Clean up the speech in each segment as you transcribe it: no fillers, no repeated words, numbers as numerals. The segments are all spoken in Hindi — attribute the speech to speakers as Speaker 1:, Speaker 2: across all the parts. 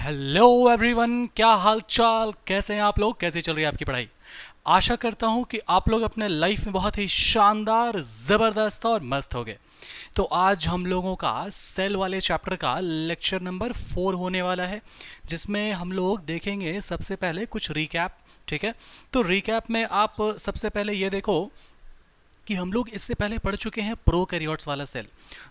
Speaker 1: हेलो एवरीवन, क्या हाल चाल, कैसे हैं आप लोग, कैसे चल रही है आपकी पढ़ाई। आशा करता हूं कि आप लोग अपने लाइफ में बहुत ही शानदार, ज़बरदस्त और मस्त हो गए। तो आज हम लोगों का सेल वाले चैप्टर का लेक्चर नंबर 4 होने वाला है, जिसमें हम लोग देखेंगे सबसे पहले कुछ रिकैप। ठीक है, तो रिकैप में आप सबसे पहले ये देखो कि हम लोग इससे पहले पढ़ चुके हैं प्रोकैरियोट्स वाला सेल।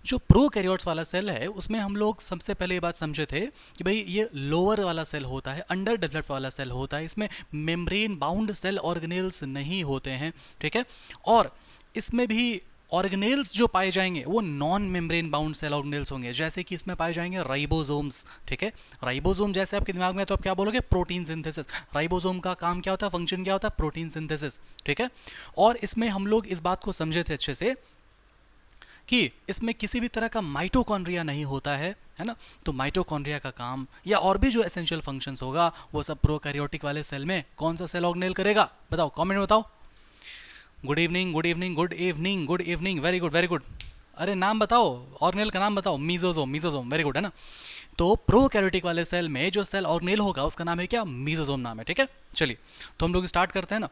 Speaker 1: जो प्रोकैरियोट्स वाला सेल है उसमें हम लोग सबसे पहले ये बात समझे थे कि भाई ये लोअर वाला सेल होता है, अंडर डेवलप्ड वाला सेल होता है, इसमें मेम्ब्रेन बाउंड सेल ऑर्गेनेल्स नहीं होते हैं। ठीक है, और इसमें भी ऑर्गेनेल्स जो पाए जाएंगे वो non membrane bound cell organelles होंगे, जैसे कि इसमें पाए जाएंगे राइबोसोम्स। ठीक है, राइबोसोम जैसे आपके दिमाग में तो आप क्या बोलोगे, प्रोटीन सिंथेसिस। राइबोसोम का काम क्या होता है, फंक्शन क्या होता है, प्रोटीन सिंथेसिस। ठीक है, और इसमें हम लोग इस बात को समझे थे अच्छे से कि इसमें किसी भी तरह का माइटोकॉन्ड्रिया नहीं होता है ना। तो माइटोकॉन्ड्रिया का काम या और भी जो एसेंशियल फंक्शंस होगा वो सब प्रोकैरियोटिक वाले सेल में कौन सा सेल ऑर्गेनेल करेगा, बताओ, कमेंट में बताओ। Good evening, good evening, good evening, good evening, very good, very good. अरे नाम बताओ, ऑर्गेनेल का नाम बताओ। मीजोजोम, मीजोजोम, वेरी गुड, है ना। तो प्रोकैरियोटिक वाले सेल में जो सेल ऑर्गेनेल होगा उसका नाम है क्या, मीजोजोम नाम है। ठीक है, चलिए तो हम लोग स्टार्ट करते हैं ना।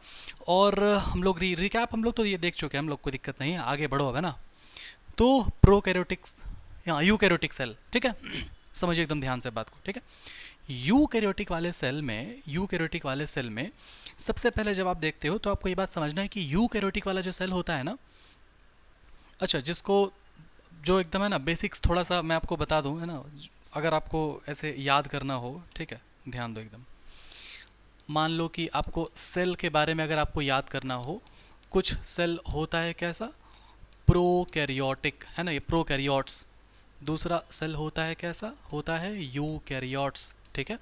Speaker 1: और हम लोग रिकैप हम लोग तो ये देख चुके हैं, हम लोग कोई दिक्कत नहीं है, आगे बढ़ो अब, है ना। तो प्रोकैरियोटिक्स या यूकैरियोटिक सेल, ठीक है, समझिए एकदम ध्यान से बात को। ठीक है, यूकैरियोटिक वाले सेल में सबसे पहले जब आप देखते हो तो आपको ये बात समझना है कि यूकैरियोटिक वाला जो सेल होता है ना, अच्छा, जिसको जो एकदम है ना बेसिक्स थोड़ा सा मैं आपको बता दूं, है ना, अगर आपको ऐसे याद करना हो। ठीक है, ध्यान दो एकदम। मान लो कि आपको सेल के बारे में अगर आपको याद करना हो, कुछ सेल होता है कैसा, प्रोकैरियोटिक, है ना, ये प्रोकैरियोट्स। दूसरा सेल होता है कैसा, होता है यूकैरियोट्स। ठीक है,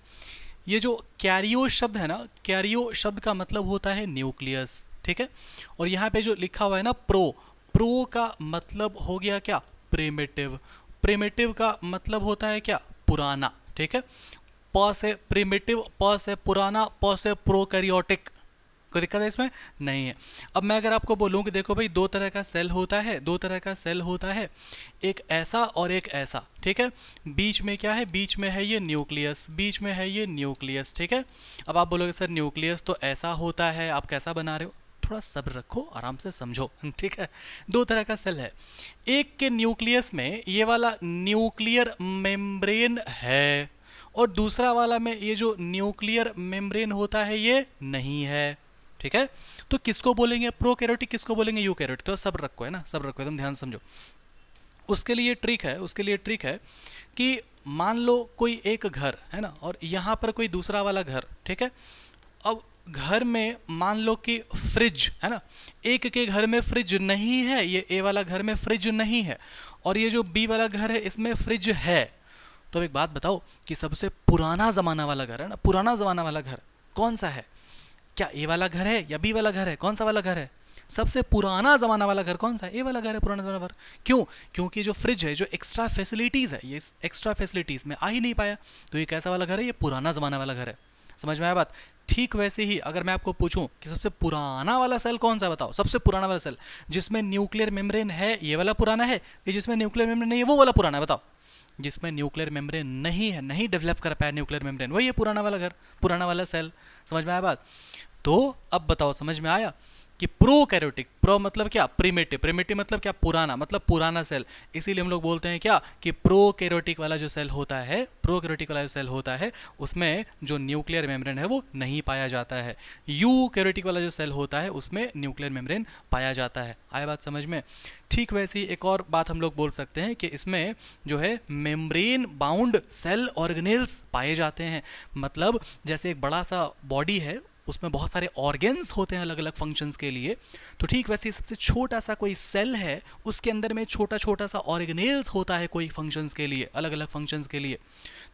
Speaker 1: ये जो कैरियो शब्द है ना, कैरियो शब्द का मतलब होता है न्यूक्लियस। ठीक है, और यहाँ पे जो लिखा हुआ है ना प्रो, प्रो का मतलब हो गया क्या, प्रिमिटिव। प्रिमिटिव का मतलब होता है क्या, पुराना। ठीक है, प से प्रिमिटिव, प से पुराना, प से प्रोकैरियोटिक। कोई दिक्कत है इसमें, नहीं है। अब मैं अगर आपको बोलूं कि देखो भाई, दो तरह का सेल होता है, दो तरह का सेल होता है, एक ऐसा और एक ऐसा। ठीक है, बीच में क्या है, बीच में है ये न्यूक्लियस, बीच में है ये न्यूक्लियस। ठीक है, अब आप बोलोगे सर न्यूक्लियस तो ऐसा होता है, आप कैसा बना रहे हो, थोड़ा सब्र रखो, आराम से समझो। ठीक है, दो तरह का सेल है। एक के न्यूक्लियस में ये वाला न्यूक्लियर मेम्ब्रेन है, और दूसरा वाला में ये जो न्यूक्लियर मेम्ब्रेन होता है ये नहीं है। ठीक है, तो किसको बोलेंगे प्रोकैरियोटिक, किसको बोलेंगे यूकैरियोटिक, तो सब रखो, है ना, सब रखो, एकदम ध्यान समझो। उसके लिए ट्रिक है, उसके लिए ट्रिक है कि मान लो कोई एक घर है ना, और यहाँ पर कोई दूसरा वाला घर। ठीक है, अब घर में मान लो कि फ्रिज है ना, एक के घर में फ्रिज नहीं है, ये ए वाला घर में फ्रिज नहीं है, और ये जो बी वाला घर है इसमें फ्रिज है। तो एक बात बताओ कि सबसे पुराना जमाना वाला घर है ना, पुराना जमाना वाला घर कौन सा है, क्या ए वाला घर है या बी वाला घर है, कौन सा वाला घर है, सबसे पुराना जमाना वाला घर कौन सा है, ए वाला घर है, पुराना जमाना घर। क्यों, क्योंकि जो फ्रिज है, जो एक्स्ट्रा फैसिलिटीज है, ये एक्स्ट्रा फैसिलिटीज में आ ही नहीं पाया, तो ये कैसा वाला घर है, ये पुराना जमाना वाला घर है। समझ में आया बात। ठीक वैसे ही अगर मैं आपको पूछूं कि सबसे पुराना वाला सेल कौन सा, बताओ, सबसे पुराना वाला सेल जिसमें न्यूक्लियर मेम्ब्रेन है, ये वाला पुराना है, ये जिसमें न्यूक्लियर मेम्ब्रेन नहीं है वो वाला पुराना है, बताओ। जिसमें न्यूक्लियर मेम्ब्रेन नहीं है, नहीं डेवलप कर पाया न्यूक्लियर मेम्ब्रेन, वही है पुराना वाला घर, पुराना वाला सेल। समझ में आया बात। तो अब बताओ, समझ में आया कि प्रोकैरियोटिक, प्रो मतलब क्या, प्रिमिटिव, प्रिमिटिव मतलब क्या, पुराना, मतलब पुराना सेल। इसीलिए हम लोग बोलते हैं क्या कि प्रोकैरियोटिक वाला जो सेल होता है, प्रोकैरियोटिक वाला जो सेल होता है उसमें जो न्यूक्लियर मेम्ब्रेन है वो नहीं पाया जाता है। यूकैरियोटिक वाला जो सेल होता है उसमें न्यूक्लियर मेम्ब्रेन पाया जाता है। आया बात समझ में। ठीक वैसी एक और बात हम लोग बोल सकते हैं कि इसमें जो है मेम्ब्रेन बाउंड सेल ऑर्गेनेल्स पाए जाते हैं। मतलब जैसे एक बड़ा सा बॉडी है, उसमें बहुत सारे ऑर्गेन्स होते हैं अलग अलग फंक्शंस के लिए, तो ठीक वैसे सबसे छोटा सा कोई सेल है, उसके अंदर में छोटा छोटा सा ऑर्गेनेल्स होता है कोई फंक्शंस के लिए, अलग अलग फंक्शंस के लिए।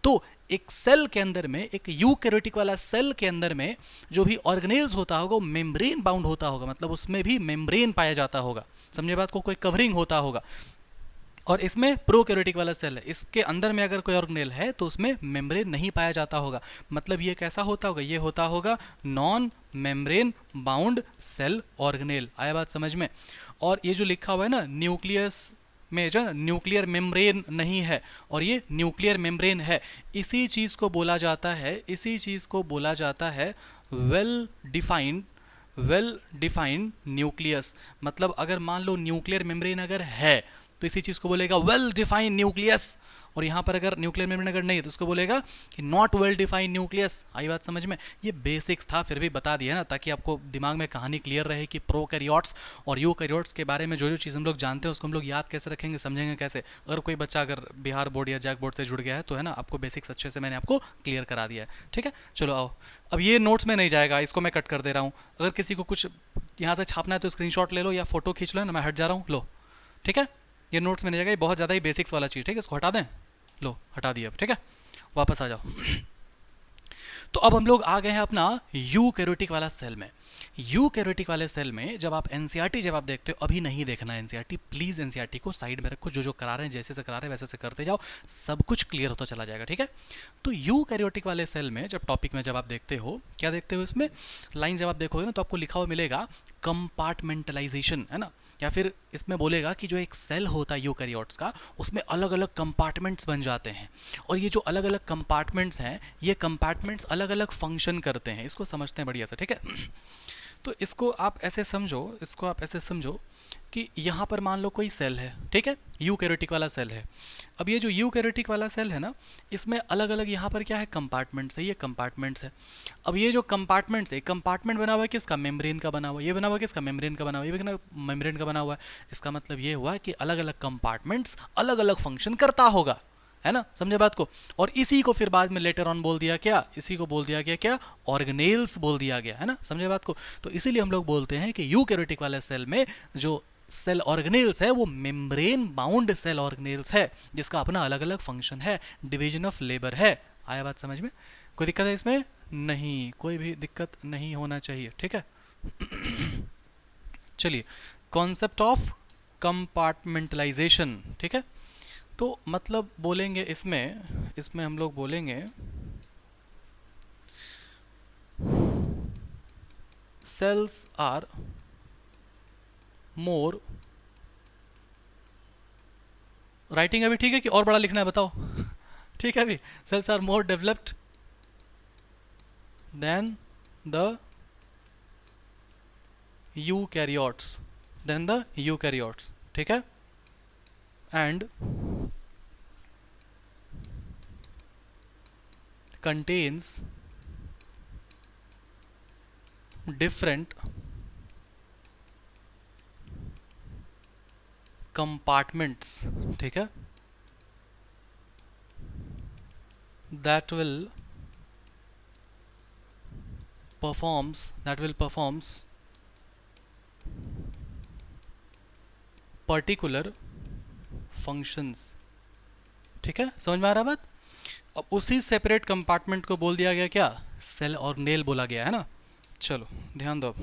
Speaker 1: तो एक सेल के अंदर में, एक यूकैरियोटिक वाला सेल के अंदर में जो भी ऑर्गेनेल्स होता होगा वो मेम्ब्रेन बाउंड होता होगा, मतलब उसमें भी मेम्ब्रेन पाया जाता होगा। समझे बात को, कोई कवरिंग होता होगा। और इसमें प्रोकैरियोटिक वाला सेल है, इसके अंदर में अगर कोई ऑर्गेनेल है तो उसमें मेम्ब्रेन नहीं पाया जाता होगा। मतलब ये कैसा होता होगा, ये होता होगा non membrane bound cell organelle. आया बात समझ में। और ये जो लिखा हुआ है ना न्यूक्लियस में जो न्यूक्लियर मेम्ब्रेन नहीं है और ये न्यूक्लियर मेम्ब्रेन है, इसी चीज़ को बोला जाता है, इसी चीज़ को बोला जाता है वेल डिफाइंड न्यूक्लियस। मतलब अगर मान लो न्यूक्लियर मेम्ब्रेन अगर है तो इसी चीज़ को बोलेगा वेल डिफाइंड न्यूक्लियस, और यहाँ पर अगर न्यूक्लियर मेम्ब्रेन अगर नहीं है तो उसको बोलेगा कि नॉट वेल डिफाइंड न्यूक्लियस। आई बात समझ में? ये बेसिक्स था, फिर भी बता दिया ना, ताकि आपको दिमाग में कहानी क्लियर रहे कि प्रोकैरियोट्स और यूकैरियोट्स के बारे में जो जो चीज़ हम लोग जानते हैं उसको हम लोग याद कैसे रखेंगे, समझेंगे कैसे। अगर कोई बच्चा अगर बिहार बोर्ड या जैक बोर्ड से जुड़ गया है तो है ना, आपको बेसिक्स अच्छे से मैंने आपको क्लियर करा दिया है। ठीक है, चलो आओ। अब ये नोट्स में नहीं जाएगा, इसको मैं कट कर दे रहा हूँ। अगर किसी को कुछ यहाँ से छापना है तो स्क्रीनशॉट ले लो या फोटो खींच लो ना, मैं हट जा रहा हूँ। लो ठीक है, ये नोट्स में नहीं जाएगा, ये बहुत ज़्यादा ही बेसिक्स वाला चीज़। ठीक है, इसको हटा दें। लो हटा दिया। ठीक है, वापस आ जाओ। तो अब हम लोग आ गए हैं अपना यूकैरियोटिक वाला सेल में। यूकैरियोटिक वाले सेल में जब आप एनसीईआरटी जब आप देखते हो, अभी नहीं देखना है एनसीईआरटी, प्लीज एनसीईआरटी को साइड में रखो, जो जो करा रहे हैं जैसे से करा रहे हैं वैसे से करते जाओ, सब कुछ क्लियर होता चला जाएगा। ठीक है, तो यूकैरियोटिक वाले सेल में जब टॉपिक में जब आप देखते हो, क्या देखते हो इसमें लाइन जब आप देखोगे ना तो आपको लिखा हुआ मिलेगा कंपार्टमेंटलाइजेशन, है ना, या फिर इसमें बोलेगा कि जो एक सेल होता है यूकैरियोट्स का, उसमें अलग अलग कंपार्टमेंट्स बन जाते हैं, और ये जो अलग अलग कंपार्टमेंट्स हैं, ये कंपार्टमेंट्स अलग अलग फंक्शन करते हैं। इसको समझते हैं बढ़िया से। ठीक है, तो इसको आप ऐसे समझो, इसको आप ऐसे समझो कि यहाँ पर मान लो कोई सेल है, ठीक है, यूकैरियोटिक वाला सेल है। अब ये जो यूकैरियोटिक वाला सेल है ना, इसमें अलग अलग यहाँ पर क्या है, कंपार्टमेंट्स है, ये कंपार्टमेंट्स है। अब ये जो कंपार्टमेंट्स है, कंपार्टमेंट बना हुआ है किसका, मेम्ब्रेन का बना हुआ है, ये बना हुआ है किसका, मेम्ब्रेन का बना हुआ है, ये भी मेम्ब्रेन का बना हुआ है। इसका मतलब ये हुआ कि अलग अलग कंपार्टमेंट्स अलग अलग फंक्शन करता होगा, है ना, समझे बात को। और इसी को फिर बाद में लेटर ऑन बोल दिया क्या, इसी को बोल दिया गया क्या, ऑर्गेनेल्स बोल दिया गया, है ना, समझे बात को। तो इसीलिए हम लोग बोलते हैं कि यूकैरियोटिक वाले सेल में जो सेल ऑर्गेनेल्स है वो मेम्ब्रेन बाउंड सेल ऑर्गेनेल्स है, जिसका अपना अलग अलग फंक्शन है, डिवीजन ऑफ लेबर है। आया बात समझ में? कोई दिक्कत है इसमें? नहीं, कोई भी दिक्कत नहीं होना चाहिए। ठीक है, चलिए, कॉन्सेप्ट ऑफ कंपार्टमेंटलाइजेशन। ठीक है, तो मतलब बोलेंगे इसमें हम लोग बोलेंगे सेल्स आर मोर, राइटिंग अभी ठीक है कि और बड़ा लिखना है बताओ? ठीक है, अभी cells are more developed than the eukaryotes, ठीक है, एंड contains different compartments, ठीक है, that will performs particular functions। ठीक है, समझ में आ रहा है बात? अब उसी सेपरेट कंपार्टमेंट को बोल दिया गया क्या, सेल ऑर्गेनेल बोला गया, है ना। चलो ध्यान दो।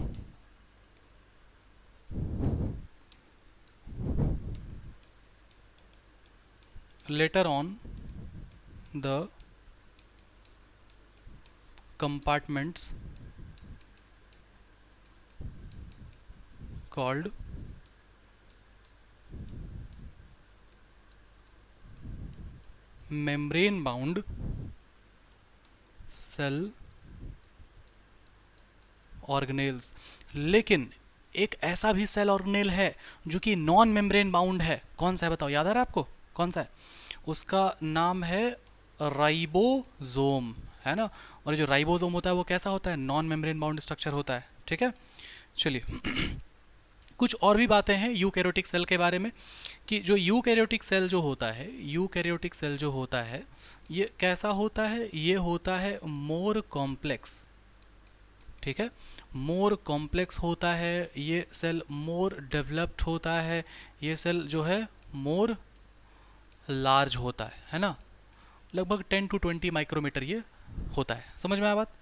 Speaker 1: Later on the compartments called membrane bound cell organelles. लेकिन एक ऐसा भी सेल ऑर्गेनेल है जो कि नॉन मेम्ब्रेन बाउंड है। कौन सा है बताओ, याद आ रहा है आपको कौन सा है? उसका नाम है राइबोसोम, है ना। और जो राइबोसोम होता है वो कैसा होता है, नॉन मेम्ब्रेन बाउंड स्ट्रक्चर होता है। ठीक है, चलिए कुछ और भी बातें हैं यूकैरियोटिक सेल के बारे में, कि जो यूकैरियोटिक सेल जो होता है, यूकैरियोटिक सेल जो होता है ये कैसा होता है, ये होता है मोर कॉम्प्लेक्स। ठीक है, मोर कॉम्प्लेक्स होता है ये सेल, मोर डेवलप्ड होता है ये सेल, जो है मोर लार्ज होता है ना, लगभग 10 to 20 माइक्रोमीटर ये होता है। समझ में आया बात?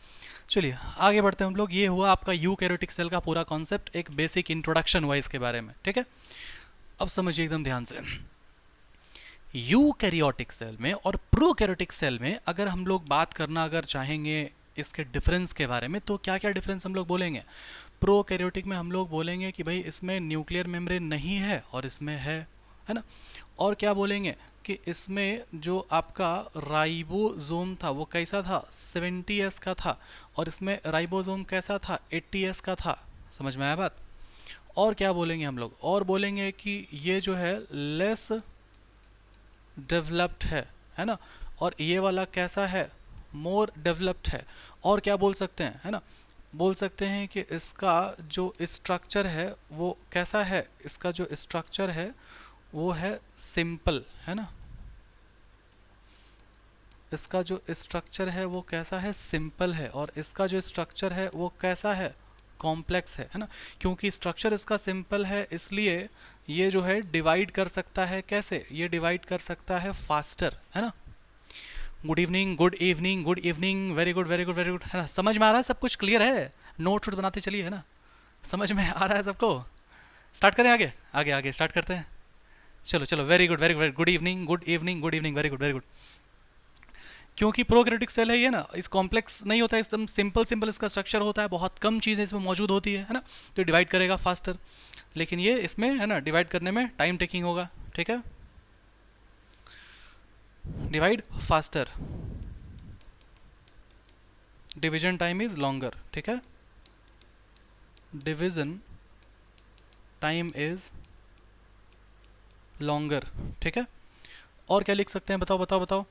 Speaker 1: चलिए आगे बढ़ते हैं हम लोग। ये हुआ आपका यूकैरियोटिक सेल का पूरा कॉन्सेप्ट, एक बेसिक इंट्रोडक्शन हुआ इसके बारे में। ठीक है, अब समझिए एकदम ध्यान से। यूकैरियोटिक सेल में और प्रोकैरियोटिक सेल में अगर हम लोग बात करना अगर चाहेंगे इसके डिफरेंस के बारे में, तो क्या क्या डिफरेंस हम लोग बोलेंगे। प्रोकैरियोटिक में हम लोग बोलेंगे कि भाई इसमें न्यूक्लियर मेम्ब्रेन नहीं है और इसमें है है ना। और क्या बोलेंगे कि इसमें जो आपका राइबोसोम था वो कैसा था, 70s का था, और इसमें राइबोसोम कैसा था, 80s का था। समझ में आया बात। और क्या बोलेंगे हम लोग, और बोलेंगे कि ये जो है लेस डेवलप्ड है ना, और ये वाला कैसा है, मोर डेवलप्ड है। और क्या बोल सकते हैं, है ना, बोल सकते हैं कि इसका जो स्ट्रक्चर है वो कैसा है, इसका जो स्ट्रक्चर है वो है सिंपल, है ना, इसका जो स्ट्रक्चर है वो कैसा है, सिंपल है, और इसका जो स्ट्रक्चर है वो कैसा है, कॉम्प्लेक्स है ना। क्योंकि स्ट्रक्चर इसका सिंपल है इसलिए ये जो है डिवाइड कर सकता है, कैसे, ये डिवाइड कर सकता है फास्टर, है ना। Good evening, good evening, good evening, very good very good very good, है ना। समझ में आ रहा है, सब कुछ क्लियर है, नोट शोट बनाते चलिए, है ना। समझ में आ रहा है सबको। स्टार्ट करें, आगे आगे आगे स्टार्ट करते हैं। चलो चलो, very good very good, good evening good evening good evening, very good very good. क्योंकि प्रोकैरियोटिक सेल है ये ना, इस कॉम्प्लेक्स नहीं होता है, एकदम सिंपल सिंपल इसका स्ट्रक्चर होता है, बहुत कम चीज़ें इसमें मौजूद होती है ना, तो डिवाइड करेगा फास्टर। लेकिन ये इसमें है ना डिवाइड करने में टाइम टेकिंग होगा, ठीक है, divide faster, division time is longer, ठीक है, डिवीजन टाइम इज लॉन्गर, ठीक है। और क्या लिख सकते हैं, बताओ बताओ बताओ।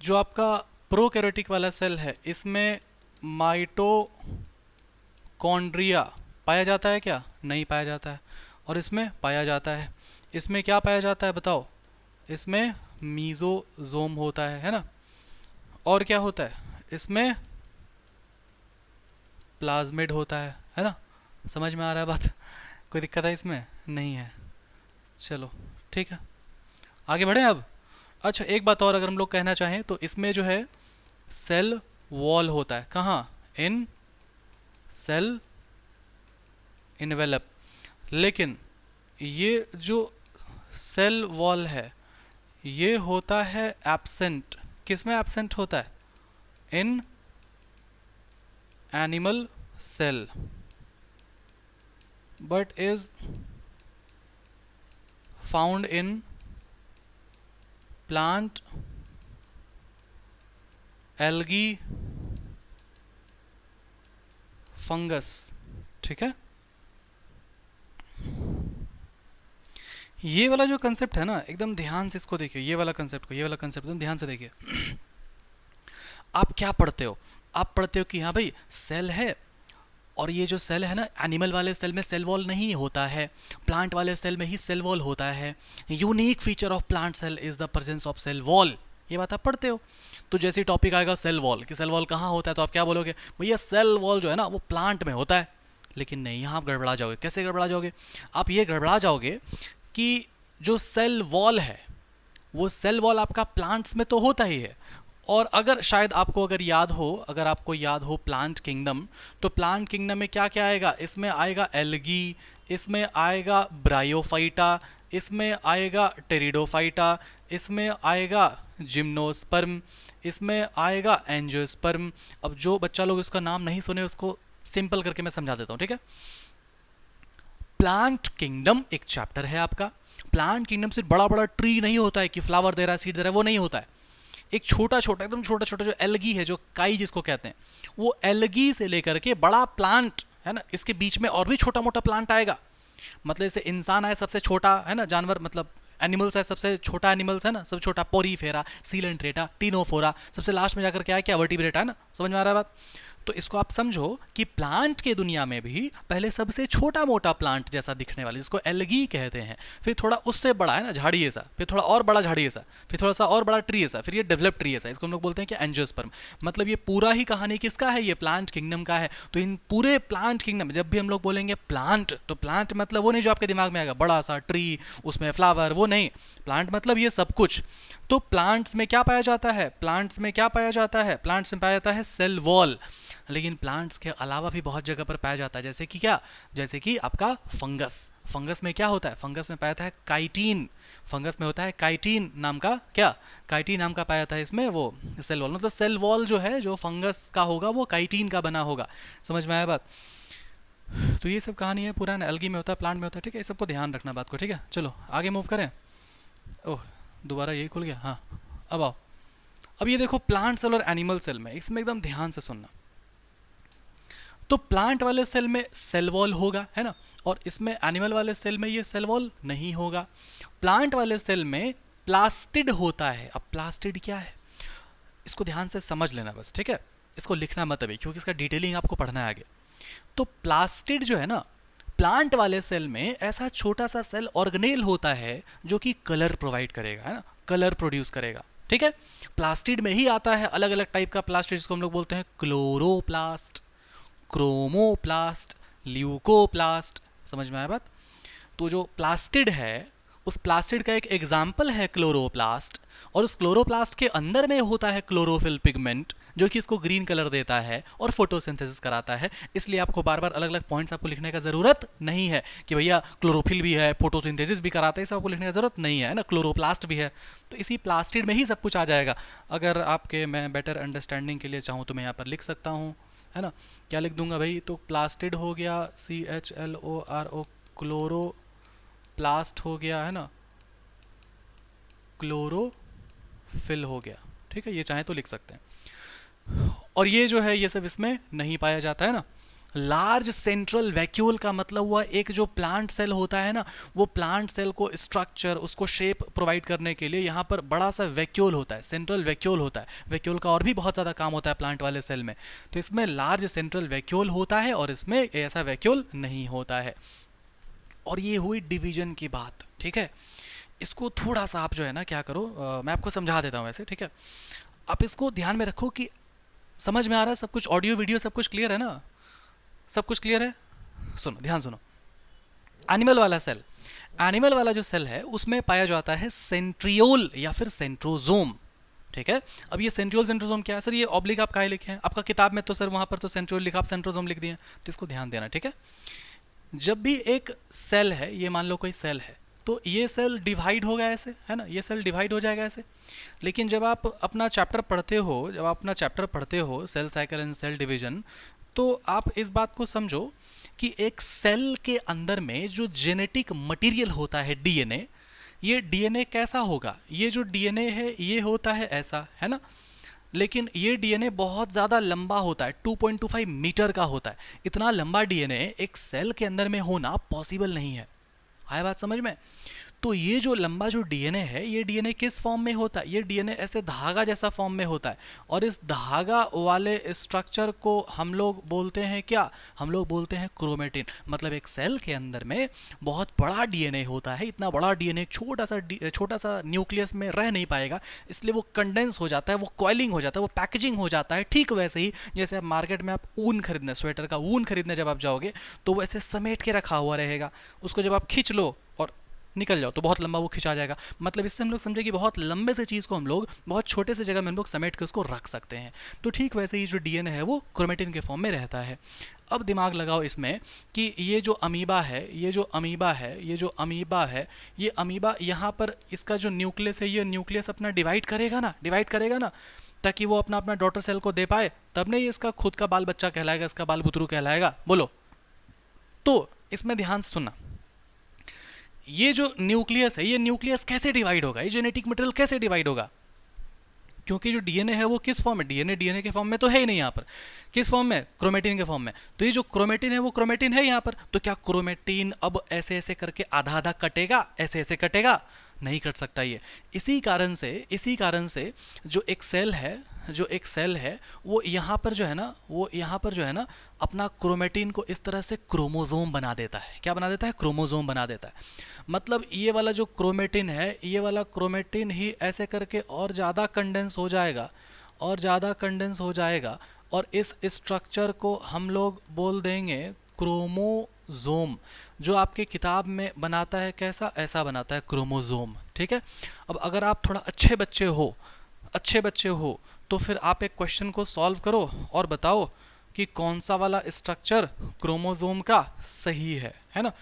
Speaker 1: जो आपका प्रोकैरियोटिक वाला सेल है इसमें माइटोकॉन्ड्रिया पाया जाता है क्या, नहीं पाया जाता है, और इसमें पाया जाता है। इसमें क्या पाया जाता है बताओ, इसमें मीजोजोम होता है ना। और क्या होता है, इसमें प्लाज्मिड होता है ना। समझ में आ रहा है बात, कोई दिक्कत है इसमें, नहीं है। चलो ठीक है, आगे बढ़ें अब। अच्छा एक बात और अगर हम लोग कहना चाहें तो इसमें जो है सेल वॉल होता है, कहाँ, इन सेल इनवेलप। लेकिन ये जो सेल वॉल है ये होता है एब्सेंट, किस में एब्सेंट होता है, in animal cell, but is found in plant, algae, fungus, ठीक है। ये वाला जो कंसेप्ट है ना एकदम ध्यान से इसको देखिए, ये वाला कंसेप्ट को, ये वाला कंसेप्ट एकदम ध्यान से देखिए। आप क्या पढ़ते हो, आप पढ़ते हो कि हाँ भाई सेल है, और ये जो सेल है ना एनिमल वाले सेल में सेल वॉल नहीं होता है, प्लांट वाले सेल में ही सेल वॉल होता है। Unique feature of plant cell is the presence of cell wall, ये बात आप पढ़ते हो। तो जैसे ही टॉपिक आएगा सेल वॉल कि सेल वॉल कहाँ होता है तो आप क्या बोलोगे, भैया सेल वॉल जो है ना वो प्लांट में होता है। लेकिन नहीं, यहाँ आप गड़बड़ा जाओगे। कैसे गड़बड़ा जाओगे, आप ये गड़बड़ा जाओगे कि जो सेल वॉल है वो सेल वॉल आपका प्लांट्स में तो होता ही है, और अगर शायद आपको अगर याद हो, अगर आपको याद हो प्लांट किंगडम, तो प्लांट किंगडम में क्या क्या आएगा, इसमें आएगा एल्गी, इसमें आएगा ब्रायोफाइटा, इसमें आएगा टेरिडोफाइटा, इसमें आएगा जिम्नोस्पर्म, इसमें आएगा एंजियोस्पर्म। अब जो बच्चा लोग इसका नाम नहीं सुने उसको सिंपल करके मैं समझा देता हूँ, ठीक है। प्लांट किंगडम एक चैप्टर है आपका। प्लांट किंगडम सिर्फ बड़ा बड़ा ट्री नहीं होता है कि फ्लावर दे रहा है, सीड दे रहा है, वो नहीं होता है। एक छोटा छोटा एकदम छोटा छोटा जो एल्गी है, जो काई जिसको कहते हैं, वो एल्गी से लेकर के बड़ा प्लांट है ना, इसके बीच में और भी छोटा मोटा प्लांट आएगा। मतलब जैसे इंसान है सबसे छोटा है ना जानवर, मतलब एनिमल्स है सबसे छोटा एनिमल्स है ना, सबसे छोटा पोरीफेरा, सीलेंट्रेटा, टीनोफोरा, सबसे लास्ट में जाकर क्या है, क्या वर्टिब्रेटा है ना। समझ में आ रहा है बात। तो इसको आप समझो कि प्लांट के दुनिया में भी पहले सबसे छोटा मोटा प्लांट जैसा दिखने वाला जिसको एल्गी कहते हैं, फिर थोड़ा उससे बड़ा है ना झाड़ी जैसा, फिर थोड़ा और बड़ा झाड़ी जैसा, फिर थोड़ा सा और बड़ा ट्री जैसा, फिर ये डेवलप ट्री जैसा, इसको हम लोग बोलते हैं कि एंजियोस्पर्म। मतलब ये पूरा ही कहानी किसका है, ये प्लांट किंगडम का है। तो इन पूरे प्लांट किंगडम जब भी हम लोग बोलेंगे प्लांट, तो प्लांट मतलब वो नहीं जो आपके दिमाग में आएगा बड़ा सा ट्री उसमें फ्लावर, वो नहीं। प्लांट मतलब ये सब कुछ। तो प्लांट्स में क्या पाया जाता है, प्लांट्स में क्या पाया जाता है, प्लांट्स में पाया जाता है सेल वॉल। लेकिन प्लांट्स के अलावा भी बहुत जगह पर पाया जाता है, जैसे कि क्या, जैसे कि आपका फंगस। फंगस में क्या होता है, फंगस में पाया जाता है काइटिन। फंगस में होता है काइटिन नाम का, क्या, काइटिन नाम का पाया जाता है इसमें वो सेल वॉल। मतलब सेल वॉल जो है जो फंगस का होगा वो काइटिन का बना होगा। समझ में आया बात। तो ये सब कहानी है पुराना, एल्गी में होता है, प्लांट में होता है, ठीक है। इस सबको ध्यान रखना बात को, ठीक है। चलो आगे मूव करें। ओह, दोबारा यही खुल गया, हाँ। अब आओ, अब ये देखो प्लांट सेल और एनिमल सेल में, इसमें एकदम ध्यान से सुनना। तो प्लांट वाले सेल में सेल वॉल होगा, है ना, और इसमें एनिमल वाले सेल में ये सेल वॉल नहीं होगा। प्लांट वाले सेल में प्लास्टिड होता है। अब प्लास्टिड क्या है, इसको ध्यान से समझ लेना बस, ठीक है, इसको लिखना मत अभी, क्योंकि इसका डिटेलिंग आपको पढ़ना है आगे। तो प्लास्टिड जो है ना, प्लांट वाले सेल में ऐसा छोटा सा सेल ऑर्गेनेल होता है जो कि कलर प्रोवाइड करेगा, है ना, कलर प्रोड्यूस करेगा, ठीक है। प्लास्टिड में ही आता है अलग अलग टाइप का प्लास्टिड, जिसको हम लोग बोलते हैं क्लोरोप्लास्ट, क्रोमोप्लास्ट, ल्यूकोप्लास्ट। समझ में आया बात? तो जो प्लास्टिड है, उस प्लास्टिड का एक एग्जाम्पल है क्लोरोप्लास्ट, और उस क्लोरोप्लास्ट के अंदर में होता है क्लोरोफिल पिगमेंट, जो कि इसको ग्रीन कलर देता है और फोटोसिंथेसिस कराता है। इसलिए आपको बार बार अलग अलग पॉइंट्स आपको लिखने का जरूरत नहीं है कि भैया क्लोरोफिल भी है, फोटोसिंथेसिस भी कराता है, इसे आपको लिखने का जरूरत नहीं है ना, क्लोरोप्लास्ट भी है। तो इसी प्लास्टिड में ही सब कुछ आ जाएगा। अगर आपके मैं बेटर अंडरस्टैंडिंग के लिए चाहूँ तो मैं यहाँ पर लिख सकता हूँ, है ना, क्या लिख दूंगा भाई, तो प्लास्टिड हो गया, CHLORO, क्लोरो प्लास्ट हो गया, है ना, क्लोरोफिल हो गया, ठीक है, ये चाहे तो लिख सकते हैं। और ये जो है ये सब इसमें नहीं पाया जाता है ना। लार्ज सेंट्रल वैक्यूल का मतलब हुआ एक जो प्लांट सेल होता है ना, वो प्लांट सेल को स्ट्रक्चर, उसको शेप प्रोवाइड करने के लिए यहाँ पर बड़ा सा वैक्यूल होता है, सेंट्रल वैक्यूल होता है। वैक्यूल का और भी बहुत ज़्यादा काम होता है प्लांट वाले सेल में। तो इसमें लार्ज सेंट्रल वैक्यूल होता है और इसमें ऐसा वैक्यूल नहीं होता है। और ये हुई डिवीजन की बात, ठीक है। इसको थोड़ा सा आप जो है ना क्या करो, मैं आपको समझा देता हूँ वैसे, ठीक है। आप इसको ध्यान में रखो कि समझ में आ रहा है सब कुछ, ऑडियो वीडियो सब कुछ क्लियर है ना, सब कुछ क्लियर है। सुनो, ध्यान सुनो। एनिमल वाला सेल, एनिमल वाला जो सेल है उसमें पाया जाता है सेंट्रियोल या फिर सेंट्रोजोम, ठीक है। अब ये सेंट्रियोल सेंट्रोजोम क्या है सर, ये ऑब्लिक आप काहे लिखे हैं, आपका किताब में तो सर वहां पर तो सेंट्रियोल लिखा, आप सेंट्रोजोम लिख दिए, तो इसको ध्यान देना, ठीक है। जब भी एक सेल है, ये मान लो कोई सेल है, तो ये सेल डिवाइड होगा ऐसे, है ना, ये सेल डिवाइड हो जाएगा ऐसे। लेकिन जब आप अपना चैप्टर पढ़ते हो, जब आप अपना चैप्टर पढ़ते हो cell cycle and cell division, तो आप इस बात को समझो कि एक सेल के अंदर में जो जेनेटिक मटेरियल होता है डीएनए, ये डीएनए कैसा होगा, ये जो डीएनए है ये होता है ऐसा, है ना, लेकिन ये डीएनए बहुत ज़्यादा लंबा होता है, 2.25 मीटर का होता है। इतना लंबा डीएनए एक सेल के अंदर में होना पॉसिबल नहीं है। आया बात समझ में? तो ये जो लंबा जो डीएनए है, ये डीएनए किस फॉर्म में होता है, ये डीएनए ऐसे धागा जैसा फॉर्म में होता है। और इस धागा वाले स्ट्रक्चर को हम लोग बोलते हैं क्या, हम लोग बोलते हैं क्रोमेटिन। मतलब एक सेल के अंदर में बहुत बड़ा डीएनए होता है, इतना बड़ा डीएनए छोटा सा न्यूक्लियस में रह नहीं पाएगा, इसलिए वो कंडेंस हो जाता है, वो कॉइलिंग हो जाता है, वो पैकेजिंग हो जाता है। ठीक वैसे ही जैसे आप मार्केट में आप ऊन खरीदने, स्वेटर का ऊन खरीदने जब आप जाओगे तो वो ऐसे समेट के रखा हुआ रहेगा, उसको जब आप खींच लो और निकल जाओ तो बहुत लंबा वो खिंचा जाएगा। मतलब इससे हम लोग समझे कि बहुत लंबे से चीज़ को हम लोग बहुत छोटे से जगह में हम लोग समेट के उसको रख सकते हैं। तो ठीक वैसे ही जो डीएनए है वो क्रोमेटिन के फॉर्म में रहता है। अब दिमाग लगाओ इसमें कि ये जो अमीबा है, ये जो अमीबा है, ये जो अमीबा है, ये अमीबा यहाँ पर इसका जो न्यूक्लियस है, ये न्यूक्लियस अपना डिवाइड करेगा ना, ताकि वो अपना अपना डॉटर सेल को दे पाए, तब नहीं इसका खुद का बाल बच्चा कहलाएगा, इसका बाल बुतरू कहलाएगा। बोलो। तो इसमें ध्यान से सुनना, ये जो न्यूक्लियस है, ये न्यूक्लियस कैसे डिवाइड होगा, ये जेनेटिक मटेरियल कैसे डिवाइड होगा, क्योंकि जो डीएनए है वो किस फॉर्म में, डीएनए के फॉर्म में तो है ही नहीं, यहाँ पर किस फॉर्म में, क्रोमेटिन के फॉर्म में। तो ये जो क्रोमेटिन है वो क्रोमेटिन है यहाँ पर, तो क्या क्रोमेटिन अब ऐसे ऐसे करके आधा आधा कटेगा, ऐसे ऐसे कटेगा, नहीं कट सकता ये। इसी कारण से जो एक सेल है वो यहाँ पर जो है ना अपना क्रोमेटिन को इस तरह से क्रोमोजोम बना देता है। क्या बना देता है? क्रोमोजोम बना देता है। मतलब ये वाला जो क्रोमेटिन है, ये वाला क्रोमेटिन ही ऐसे करके और ज़्यादा कंडेंस हो जाएगा और इस स्ट्रक्चर को हम लोग बोल देंगे क्रोमोजोम। जो आपके किताब में बनाता है कैसा, ऐसा बनाता है क्रोमोजोम, ठीक है। अब अगर आप थोड़ा अच्छे बच्चे हो तो फिर आप एक क्वेश्चन को सॉल्व करो और बताओ कि कौन सा वाला स्ट्रक्चर क्रोमोजोम का सही है ना,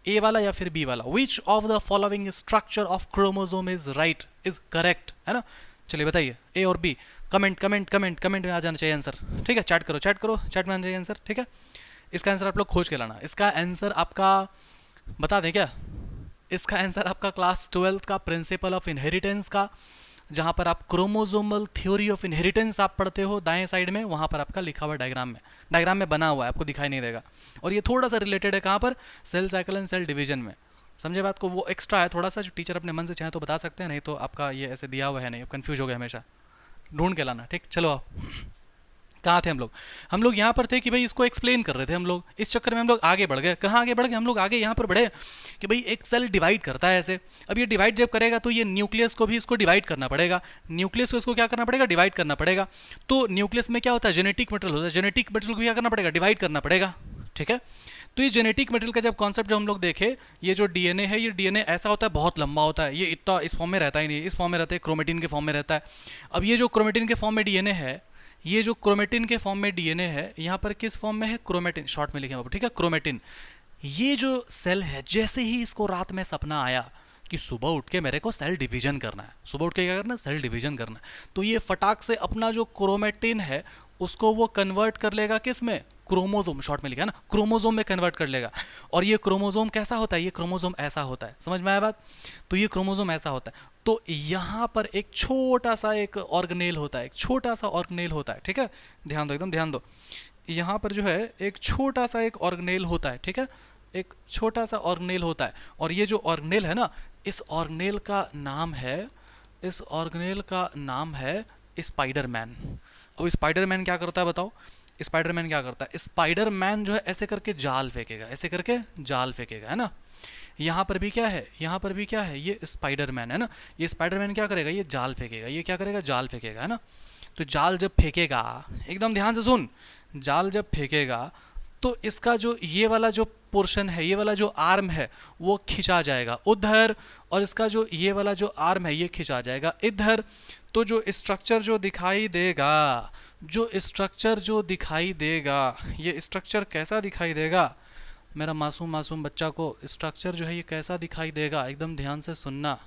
Speaker 1: ए वाला या फिर बी वाला। Which of the following structure of chromosome is right, is correct, है ना। चलिए बताइए, ए और बी। कमेंट में आ जाना चाहिए आंसर, ठीक है। चैट में आना चाहिए आंसर, ठीक है। इसका आंसर आप लोग खोज के लाना। इसका आंसर आपका बता दें क्या? इसका आंसर आपका क्लास 12th का प्रिंसिपल ऑफ इनहेरिटेंस का, जहां पर आप क्रोमोसोमल थ्योरी ऑफ इनहेरिटेंस आप पढ़ते हो दाएं साइड में, वहां पर आपका लिखा हुआ डायग्राम में बना हुआ है, आपको दिखाई नहीं देगा। और ये थोड़ा सा रिलेटेड है कहाँ पर, cell cycle and cell division में। समझे बात को, वो एक्स्ट्रा है थोड़ा सा, जो टीचर अपने मन से चाहे तो बता सकते हैं, नहीं तो आपका ये ऐसे दिया हुआ है नहीं, कंफ्यूज हो गया हमेशा, ढूंढ के लाना। ठीक, चलो आओ। कहाँ थे हम लोग यहाँ पर थे कि भाई इसको एक्सप्लेन कर रहे थे हम लोग, इस चक्कर में हम लोग आगे बढ़ गए। कहाँ आगे बढ़ गए हम लोग, आगे यहाँ पर बढ़े कि भाई एक सेल डिवाइड करता है ऐसे। अब ये डिवाइड जब करेगा तो ये न्यूक्लियस को भी इसको डिवाइड करना पड़ेगा, न्यूक्लियस को इसको क्या करना पड़ेगा, डिवाइड करना पड़ेगा। तो न्यूक्लियस में क्या होता है, जेनेटिक मटेरियल होता है, जेनेटिक मटेरियल को क्या करना पड़ेगा, डिवाइड करना पड़ेगा। ठीक है, तो ये जेनेटिक मटेरियल का जब कॉन्सेप्ट जो हम लोग देखे, ये जो डीएनए है, ये डीएनए ऐसा होता है, बहुत लंबा होता है, ये इतना इस फॉर्म में रहता ही नहीं, इस फॉर्म में रहता है, क्रोमेटिन के फॉर्म में रहता है। अब ये जो क्रोमेटिन के फॉर्म में डीएनए है, ये जो क्रोमेटिन के फॉर्म में डीएनए है, यहाँ पर किस फॉर्म में है, क्रोमेटिन, शॉर्ट में लिखे बाबू, ठीक है, क्रोमेटिन। ये जो सेल है, जैसे ही इसको रात में सपना आया कि सुबह उठ के मेरे को सेल डिवीजन करना है, सुबह उठ के क्या करना है, सेल डिवीजन करना है, तो ये फटाक से अपना जो क्रोमेटिन है उसको वो कन्वर्ट कर लेगा किस में, क्रोमोसोम, शॉर्ट में लिखा है ना, क्रोमोसोम में कन्वर्ट कर लेगा। और ये क्रोमोसोम कैसा होता है, ये क्रोमोसोम ऐसा होता है, समझ में आया बात। तो ये क्रोमोसोम ऐसा होता है, तो यहाँ पर एक छोटा सा एक ऑर्गेनेल होता है, एक छोटा सा ऑर्गेनेल होता है। ठीक है, ध्यान दो, एकदम ध्यान दो। यहाँ पर जो है एक छोटा सा एक ऑर्गेनेल होता है, ठीक है, एक छोटा सा ऑर्गेनेल होता है। और ये जो ऑर्गेनेल है ना, इस ऑर्गेनेल का नाम है, इस ऑर्गेनेल का नाम है स्पाइडरमैन। अब स्पाइडरमैन क्या करता है बताओ, स्पाइडरमैन क्या करता है, स्पाइडरमैन जो है ऐसे करके जाल फेंकेगा, ऐसे करके जाल फेंकेगा, है ना। यहाँ पर भी क्या है, यहाँ पर भी क्या है, ये स्पाइडरमैन है ना, ये स्पाइडरमैन क्या करेगा, ये जाल फेंकेगा, ये क्या करेगा, जाल फेंकेगा, है ना। तो जाल जब फेंकेगा, एकदम ध्यान से सुन, जाल जब फेंकेगा तो इसका जो ये वाला जो पोर्शन है, ये वाला जो आर्म है वो खिंचा जाएगा उधर, और इसका जो ये वाला जो आर्म है ये खिंचा जाएगा इधर। तो जो स्ट्रक्चर जो दिखाई देगा, जो स्ट्रक्चर जो दिखाई देगा, ये स्ट्रक्चर कैसा दिखाई देगा मेरा मासूम मासूम बच्चा को, स्ट्रक्चर जो है ये कैसा दिखाई देगा, एकदम ध्यान से सुनना,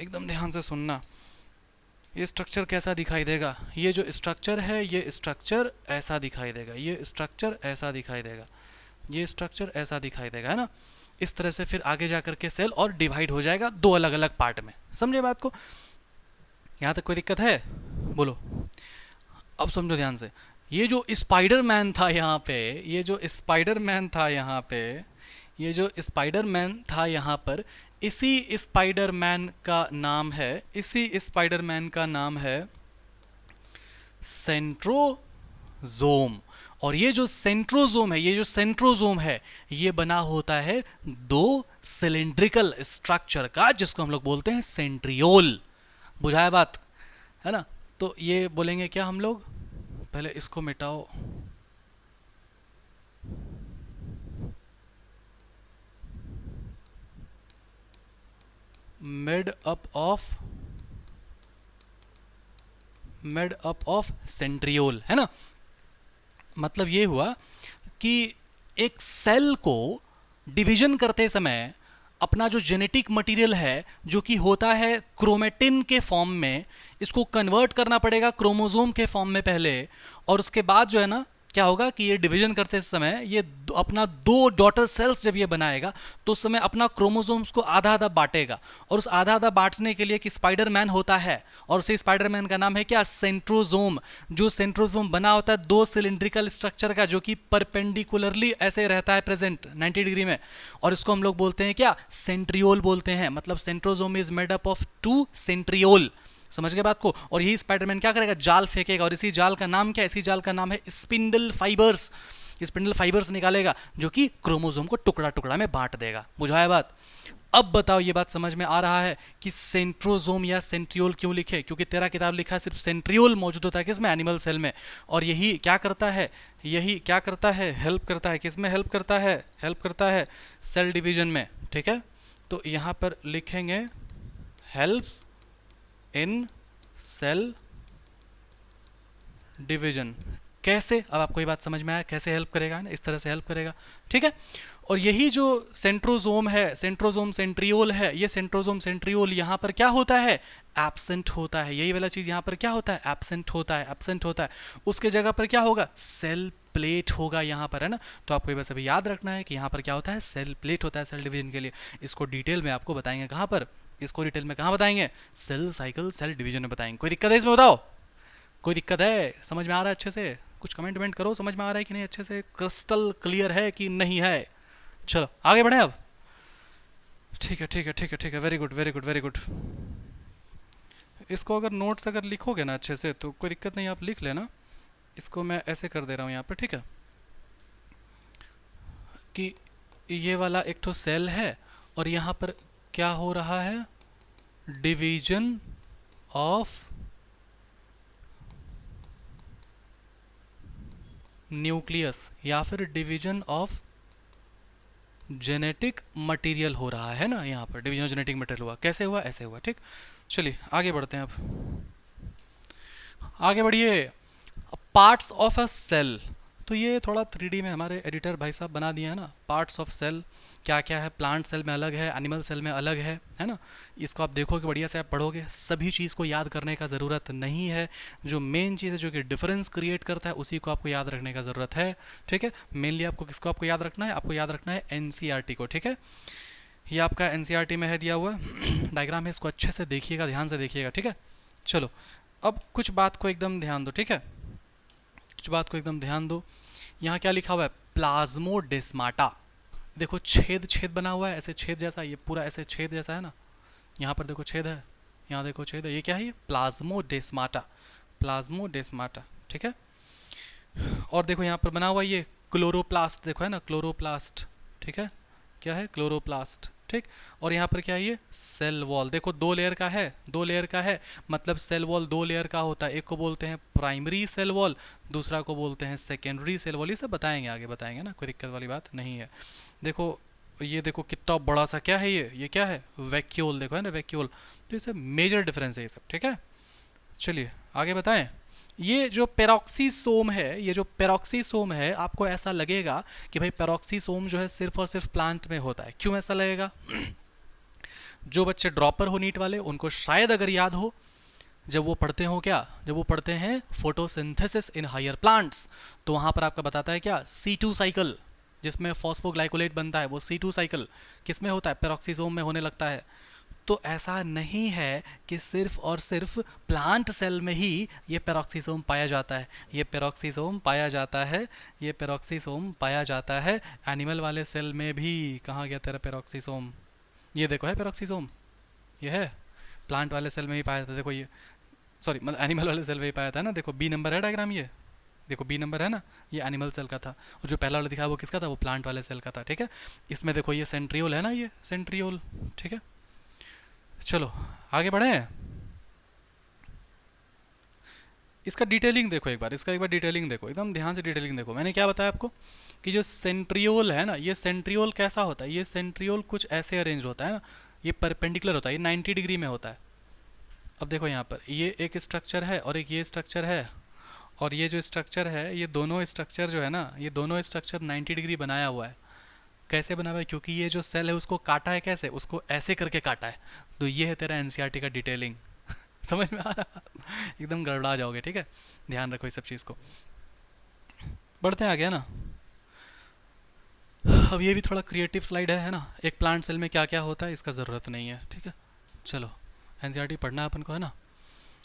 Speaker 1: एकदम ध्यान से सुनना। ये स्ट्रक्चर कैसा दिखाई देगा, ये जो स्ट्रक्चर है ये स्ट्रक्चर ऐसा दिखाई देगा, ये स्ट्रक्चर ऐसा दिखाई देगा, ये स्ट्रक्चर ऐसा दिखाई देगा, है ना। इस तरह से फिर आगे जा करके सेल और डिवाइड हो जाएगा दो अलग अलग पार्ट में। समझे बात को, यहाँ तक कोई दिक्कत है बोलो। अब समझो ध्यान से, ये जो स्पाइडरमैन था यहाँ पे, ये जो स्पाइडरमैन था यहाँ पे, ये जो स्पाइडरमैन था यहाँ पर, इसी स्पाइडरमैन का नाम है, इसी स्पाइडरमैन का नाम है सेंट्रोजोम। और ये जो सेंट्रोजोम है, ये जो सेंट्रोजोम है, ये बना होता है दो सिलिंड्रिकल स्ट्रक्चर का, जिसको हम लोग बोलते हैं सेंट्रियोल। बुझाया बात, है ना। तो ये बोलेंगे क्या हम लोग, पहले इसको मिटाओ, मेड अप ऑफ सेंट्रियोल, है ना। मतलब ये हुआ कि एक सेल को डिवीजन करते समय अपना जो जेनेटिक मटेरियल है, जो कि होता है क्रोमेटिन के फॉर्म में, इसको कन्वर्ट करना पड़ेगा क्रोमोसोम के फॉर्म में पहले, और उसके बाद जो है ना क्या होगा कि ये डिवीजन करते समय ये अपना दो डॉटर सेल्स जब ये बनाएगा तो उस समय अपना क्रोमोसोम्स को आधा आधा बांटेगा, और उस आधा आधा बांटने के लिए कि स्पाइडरमैन होता है, और उसी स्पाइडरमैन का नाम है क्या, सेंट्रोजोम। जो सेंट्रोजोम बना होता है दो सिलिंड्रिकल स्ट्रक्चर का, जो कि परपेंडिकुलरली ऐसे रहता है प्रेजेंट 90 डिग्री में, और इसको हम लोग बोलते हैं क्या, सेंट्रियोल बोलते हैं। मतलब centrosome is made up of to centriole. समझ गए बात को। और यही स्पाइडरमैन क्या करेगा, जाल फेंकेगा, और इसी जाल का नाम क्या है, इसी जाल का नाम है स्पिंडल फाइबर्स। स्पिंडल फाइबर्स निकालेगा जो कि क्रोमोसोम को टुकड़ा टुकड़ा में बांट देगा। बुझाया बात। अब बताओ ये बात समझ में आ रहा है कि सेंट्रोजोम या सेंट्रियोल क्यों लिखे, क्योंकि तेरा किताब लिखा है सिर्फ सेंट्रियोल मौजूद होता है किसमें, एनिमल सेल में, और यही क्या करता है, यही क्या करता है, हेल्प करता है, किसमें हेल्प करता है, हेल्प करता है सेल डिवीजन में। ठीक है, तो यहाँ पर लिखेंगे हेल्प्स इन सेल डिवीजन। कैसे, अब आपको ये बात समझ में आया कैसे हेल्प करेगा ना, इस तरह से हेल्प करेगा। ठीक है, और यही जो सेंट्रोजोम है, सेंट्रोजोम सेंट्रियोल है, ये सेंट्रोजोम सेंट्रियोल यहाँ पर क्या होता है, एब्सेंट होता है। यही वाला चीज यहाँ पर क्या होता है, एब्सेंट होता है, एब्सेंट होता है। उसके जगह पर क्या होगा, सेल प्लेट होगा यहाँ पर, है ना। तो आपको बस अभी याद रखना है कि यहाँ पर क्या होता है, सेल प्लेट होता है सेल डिवीजन के लिए। इसको डिटेल में आपको बताएंगे कहाँ पर, इसको डिटेल में कहाँ बताएंगे, सेल साइकिल सेल डिवीजन में बताएंगे। कोई दिक्कत है इसमें, बताओ कोई दिक्कत है, समझ में आ रहा है अच्छे से, कुछ कमेंट वमेंट करो, समझ में आ रहा है कि नहीं, अच्छे से क्रिस्टल क्लियर है कि नहीं है। चलो आगे बढ़े अब। ठीक है ठीक है ठीक है ठीक है, very good very good very good. इसको अगर नोट्स अगर लिखोगे ना अच्छे से तो कोई दिक्कत नहीं, आप लिख लेना। इसको मैं ऐसे कर दे रहा हूँ यहाँ पर, ठीक है, कि ये वाला एक तो सेल है और यहाँ पर क्या हो रहा है, डिवीजन ऑफ न्यूक्लियस या फिर डिवीजन ऑफ जेनेटिक मटेरियल हो रहा है ना। यहाँ पर डिवीजन ऑफ जेनेटिक मटेरियल हुआ, कैसे हुआ, ऐसे हुआ, ठीक। चलिए आगे बढ़ते हैं, अब आगे बढ़िए। पार्ट्स ऑफ अ सेल, तो ये थोड़ा 3D में हमारे एडिटर भाई साहब बना दिए हैं ना। पार्ट्स ऑफ सेल क्या क्या है, प्लांट सेल में अलग है, एनिमल सेल में अलग है ना। इसको आप देखोगे बढ़िया से, आप पढ़ोगे, सभी चीज़ को याद करने का ज़रूरत नहीं है। जो मेन चीज़ है जो कि डिफरेंस क्रिएट करता है उसी को आपको याद रखने का ज़रूरत है, ठीक है। मेनली आपको किसको आपको याद रखना है, आपको याद रखना है NCERT को, ठीक है। ये आपका NCERT में है दिया हुआ डायग्राम है, इसको अच्छे से देखिएगा, ध्यान से देखिएगा, ठीक है। चलो अब कुछ बात को एकदम ध्यान दो, ठीक है, कुछ बात को एकदम ध्यान दो। यहाँ क्या लिखा हुआ है, प्लाज्मोडेस्माटा। देखो छेद छेद बना हुआ है, ऐसे छेद जैसा, ये पूरा ऐसे छेद जैसा है ना। यहाँ पर देखो छेद है, यहाँ देखो छेद है, ये क्या है, ये प्लाज्मोडेस्माटा, प्लाज्मोडेस्माटा, ठीक है। और देखो यहाँ पर बना हुआ ये क्लोरोप्लास्ट, देखो है ना क्लोरोप्लास्ट, ठीक है, क्या है, क्लोरोप्लास्ट, ठीक। और यहाँ पर क्या है, ये सेल वॉल, देखो 2 लेयर का है, 2 लेयर का है, मतलब सेल वॉल 2 लेयर का होता है। एक को बोलते हैं प्राइमरी सेल वॉल, दूसरा को बोलते हैं सेकेंडरी सेल वॉल। ये सब बताएंगे, आगे बताएंगे ना, कोई दिक्कत वाली बात नहीं है। देखो ये देखो कितना बड़ा सा क्या है, ये क्या है, वैक्यूल, देखो है ना वैक्यूल। तो ये सब मेजर डिफरेंस है ये सब, ठीक है। चलिए आगे बताएं। ये जो पेरोक्सीसोम है, ये जो पेरोक्सीसोम है, आपको ऐसा लगेगा कि भाई पेरोक्सीसोम जो है सिर्फ और सिर्फ प्लांट में होता है। क्यों ऐसा लगेगा? जो बच्चे ड्रॉपर हो नीट वाले उनको शायद अगर याद हो, जब वो पढ़ते हो क्या, जब वो पढ़ते हैं फोटोसिंथेसिस इन हायर प्लांट्स, तो वहाँ पर आपका बताता है क्या, C2 साइकिल, जिसमें फॉस्फोग्लाइकोलेट बनता है, वो C2 साइकिल किस में होता है, पेरोक्सीसोम में होने लगता है। तो ऐसा नहीं है कि सिर्फ और सिर्फ प्लांट सेल में ही ये पेरोक्सीसोम पाया जाता है, ये पेरोक्सीसोम पाया जाता है, ये पेरोक्सीसोम पाया जाता है एनिमल वाले सेल में भी। कहाँ गया तेरा पेरोक्सीसोम, ये देखो है पेरोक्सीसोम, ये है प्लांट वाले सेल में ही पाया था, देखो ये, सॉरी मतलब एनिमल वाले सेल में ही पाया था ना। देखो B नंबर है डायग्राम, ये देखो B नंबर है ना, ये एनिमल सेल का था, और जो पहला वाला दिखा वो किसका था, वो प्लांट वाले सेल का था, ठीक है। इसमें देखो ये सेंट्रियोल है ना, ये सेंट्रियोल, ठीक है। चलो आगे बढ़े। इसका डिटेलिंग देखो एक बार, इसका एक बार डिटेलिंग देखो, एकदम ध्यान से डिटेलिंग देखो। मैंने क्या बताया आपको कि जो सेंट्रियोल है ना, ये सेंट्रियोल कैसा होता है, ये सेंट्रियोल कुछ ऐसे अरेंज होता है ना, ये परपेंडिकुलर होता है, ये 90 डिग्री में होता है। अब देखो यहाँ पर ये एक स्ट्रक्चर है और एक ये स्ट्रक्चर है, और ये जो स्ट्रक्चर है, ये दोनों स्ट्रक्चर जो है ना, ये दोनों स्ट्रक्चर 90 डिग्री बनाया हुआ है। कैसे बना हुआ है? क्योंकि ये जो सेल है उसको काटा है, कैसे, उसको ऐसे करके काटा है। तो ये है तेरा NCERT का डिटेलिंग समझ में आ रहा? एकदम गड़बड़ा जाओगे, ठीक है, ध्यान रखो इस सब चीज़ को। बढ़ते हैं आगे, है ना। अब ये भी थोड़ा क्रिएटिव स्लाइड है ना। एक प्लांट सेल में क्या क्या होता है इसका ज़रूरत नहीं है, ठीक है। चलो NCERT पढ़ना है अपन को, है ना।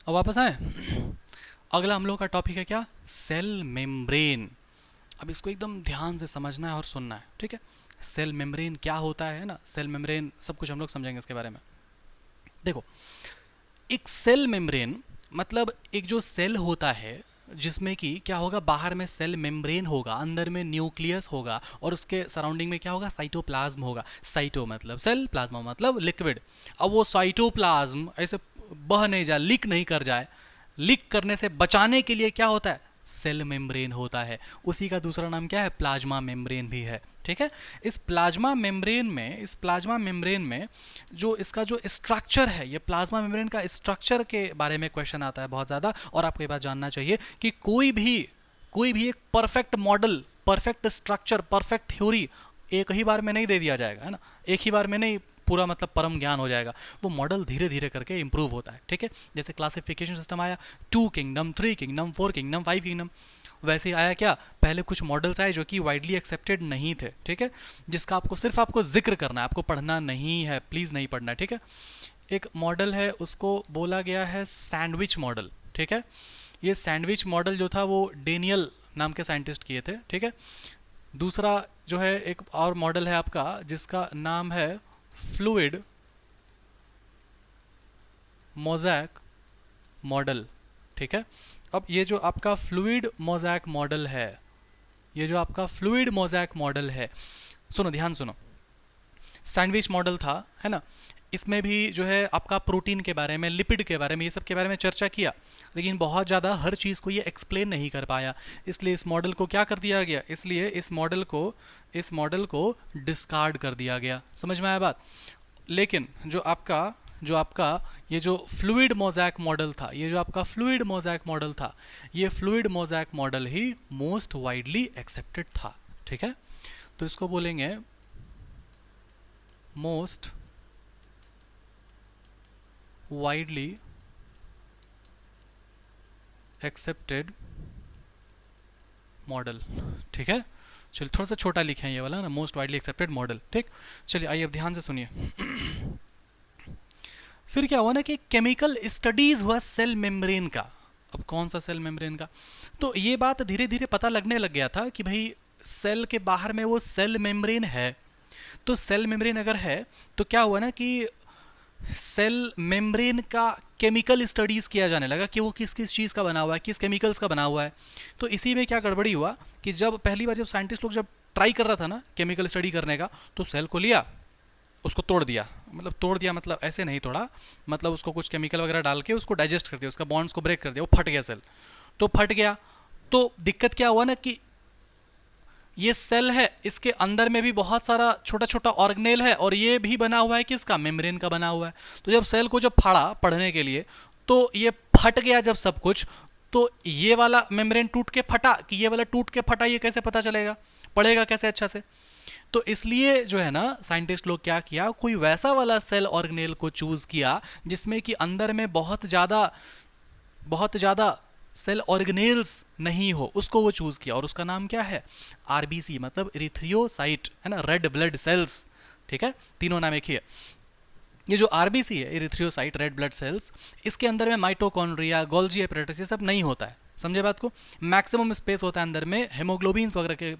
Speaker 1: अब वापस आए, अगला हम लोग का टॉपिक है क्या, सेल मेम्ब्रेन। अब इसको एकदम ध्यान से समझना है और सुनना है, ठीक है। सेल मेम्ब्रेन क्या होता है ना, सेल मेम्ब्रेन सब कुछ हम लोग समझेंगे इसके बारे में। देखो एक सेल मेम्ब्रेन मतलब एक जो सेल होता है जिसमें कि क्या होगा, बाहर में सेल मेम्ब्रेन होगा, अंदर में न्यूक्लियस होगा, और उसके सराउंडिंग में क्या होगा, साइटोप्लाज्म होगा। साइटो मतलब सेल, प्लाज्मा मतलब लिक्विड। अब वो साइटोप्लाज्म ऐसे बह नहीं जाए, लीक नहीं कर जाए, लीक करने से बचाने के लिए क्या होता है, सेल मेम्ब्रेन होता है। उसी का दूसरा नाम क्या है, प्लाज्मा मेम्ब्रेन भी है, ठीक है। इस प्लाज्मा मेम्ब्रेन में जो इसका जो स्ट्रक्चर है, ये प्लाज्मा मेम्ब्रेन का स्ट्रक्चर के बारे में क्वेश्चन आता है बहुत ज़्यादा। और आपको ये बात जानना चाहिए कि कोई भी एक perfect model, perfect structure, perfect theory एक ही बार में नहीं दे दिया जाएगा, है ना। एक ही बार में नहीं पूरा मतलब परम ज्ञान हो जाएगा, वो मॉडल धीरे धीरे करके इंप्रूव होता है, ठीक है। जैसे क्लासिफिकेशन सिस्टम आया, 2 किंगडम, 3 किंगडम, 4 किंगडम, 5 किंगडम, वैसे आया क्या, पहले कुछ मॉडल्स आए जो कि वाइडली एक्सेप्टेड नहीं थे, ठीक है, जिसका आपको जिक्र करना है, आपको पढ़ना नहीं है, प्लीज़ नहीं पढ़ना है, ठीक है। एक मॉडल है उसको बोला गया है सैंडविच मॉडल, ठीक है। ये सैंडविच मॉडल जो था वो डेनियल नाम के साइंटिस्ट किए थे, ठीक है। दूसरा जो है एक और मॉडल है आपका जिसका नाम है फ्लूइड मोज़ैक मॉडल, ठीक है। अब ये जो आपका फ्लूइड मोज़ैक मॉडल है, ये जो आपका फ्लूइड मोज़ैक मॉडल है, सुनो ध्यान सुनो, सैंडविच मॉडल था, है ना, इसमें भी जो है आपका प्रोटीन के बारे में, लिपिड के बारे में, ये सब के बारे में चर्चा किया, लेकिन बहुत ज़्यादा हर चीज़ को ये एक्सप्लेन नहीं कर पाया, इसलिए इस मॉडल को क्या कर दिया गया, इसलिए इस मॉडल को डिस्कार्ड कर दिया गया। समझ में आया बात। लेकिन जो आपका ये जो फ्लूइड मोज़ैक मॉडल था, ये जो आपका फ्लूइड मोज़ैक मॉडल था, ये फ्लूइड मोज़ैक मॉडल ही मोस्ट वाइडली एक्सेप्टेड था, ठीक है। तो इसको बोलेंगे मोस्ट वाइडली एक्सेप्टेड मॉडल, ठीक है। चलिए थोड़ा सा छोटा लिखे हैं ये वाला ना, मोस्ट वाइडली एक्सेप्टेड मॉडल, ठीक। चलिए आइए अब ध्यान से सुनिए। फिर क्या हुआ ना कि केमिकल स्टडीज हुआ सेल मेम्ब्रेन का। अब कौन सा सेल मेम्ब्रेन का, तो ये बात धीरे धीरे पता लगने लग गया था कि भाई सेल के बाहर में वो सेल मेम्ब्रेन है। तो सेल मेम्ब्रेन अगर है तो क्या हुआ ना कि सेल मेम्ब्रेन का केमिकल स्टडीज किया जाने लगा कि वो किस किस चीज़ का बना हुआ है, किस केमिकल्स का बना हुआ है। तो इसी में क्या गड़बड़ी हुआ कि जब पहली बार जब साइंटिस्ट लोग जब ट्राई कर रहा था ना केमिकल स्टडी करने का, तो सेल को लिया, उसको तोड़ दिया, मतलब तोड़ दिया मतलब ऐसे नहीं तोड़ा, मतलब उसको कुछ केमिकल वगैरह डाल के उसको डाइजेस्ट कर दिया, उसका बॉन्ड्स को ब्रेक कर दिया, वो फट गया सेल। तो फट गया तो दिक्कत क्या हुआ ना कि ये सेल है, इसके अंदर में भी बहुत सारा छोटा छोटा ऑर्गेनेल है, और ये भी बना हुआ है किसका, मेम्ब्रेन का बना हुआ है। तो जब सेल को जब फाड़ा पढ़ने के लिए, तो ये फट गया जब सब कुछ, तो ये वाला मेम्ब्रेन टूट के फटा, कि ये वाला टूट के फटा, ये कैसे पता चलेगा, पढ़ेगा कैसे अच्छा से। तो इसलिए जो है ना साइंटिस्ट लोग क्या किया, कोई वैसा वाला सेल ऑर्गेनेल को चूज किया जिसमें कि अंदर में बहुत ज़्यादा सेल ऑर्गेनेल्स नहीं हो, उसको वो चूज़ किया, और उसका नाम क्या है, आरबीसी, मतलब इरिथ्रियोसाइट, है ना, रेड ब्लड सेल्स, ठीक है, तीनों नाम एक ही है। ये जो आरबीसी है, इरिथ्रियोसाइट रेड ब्लड सेल्स, इसके अंदर में माइटोकॉन्ड्रिया, गोल्जी एपरेटस, ये सब नहीं होता है, समझे बात को। मैक्सिमम स्पेस होता है अंदर में हेमोग्लोबिन्स वगैरह के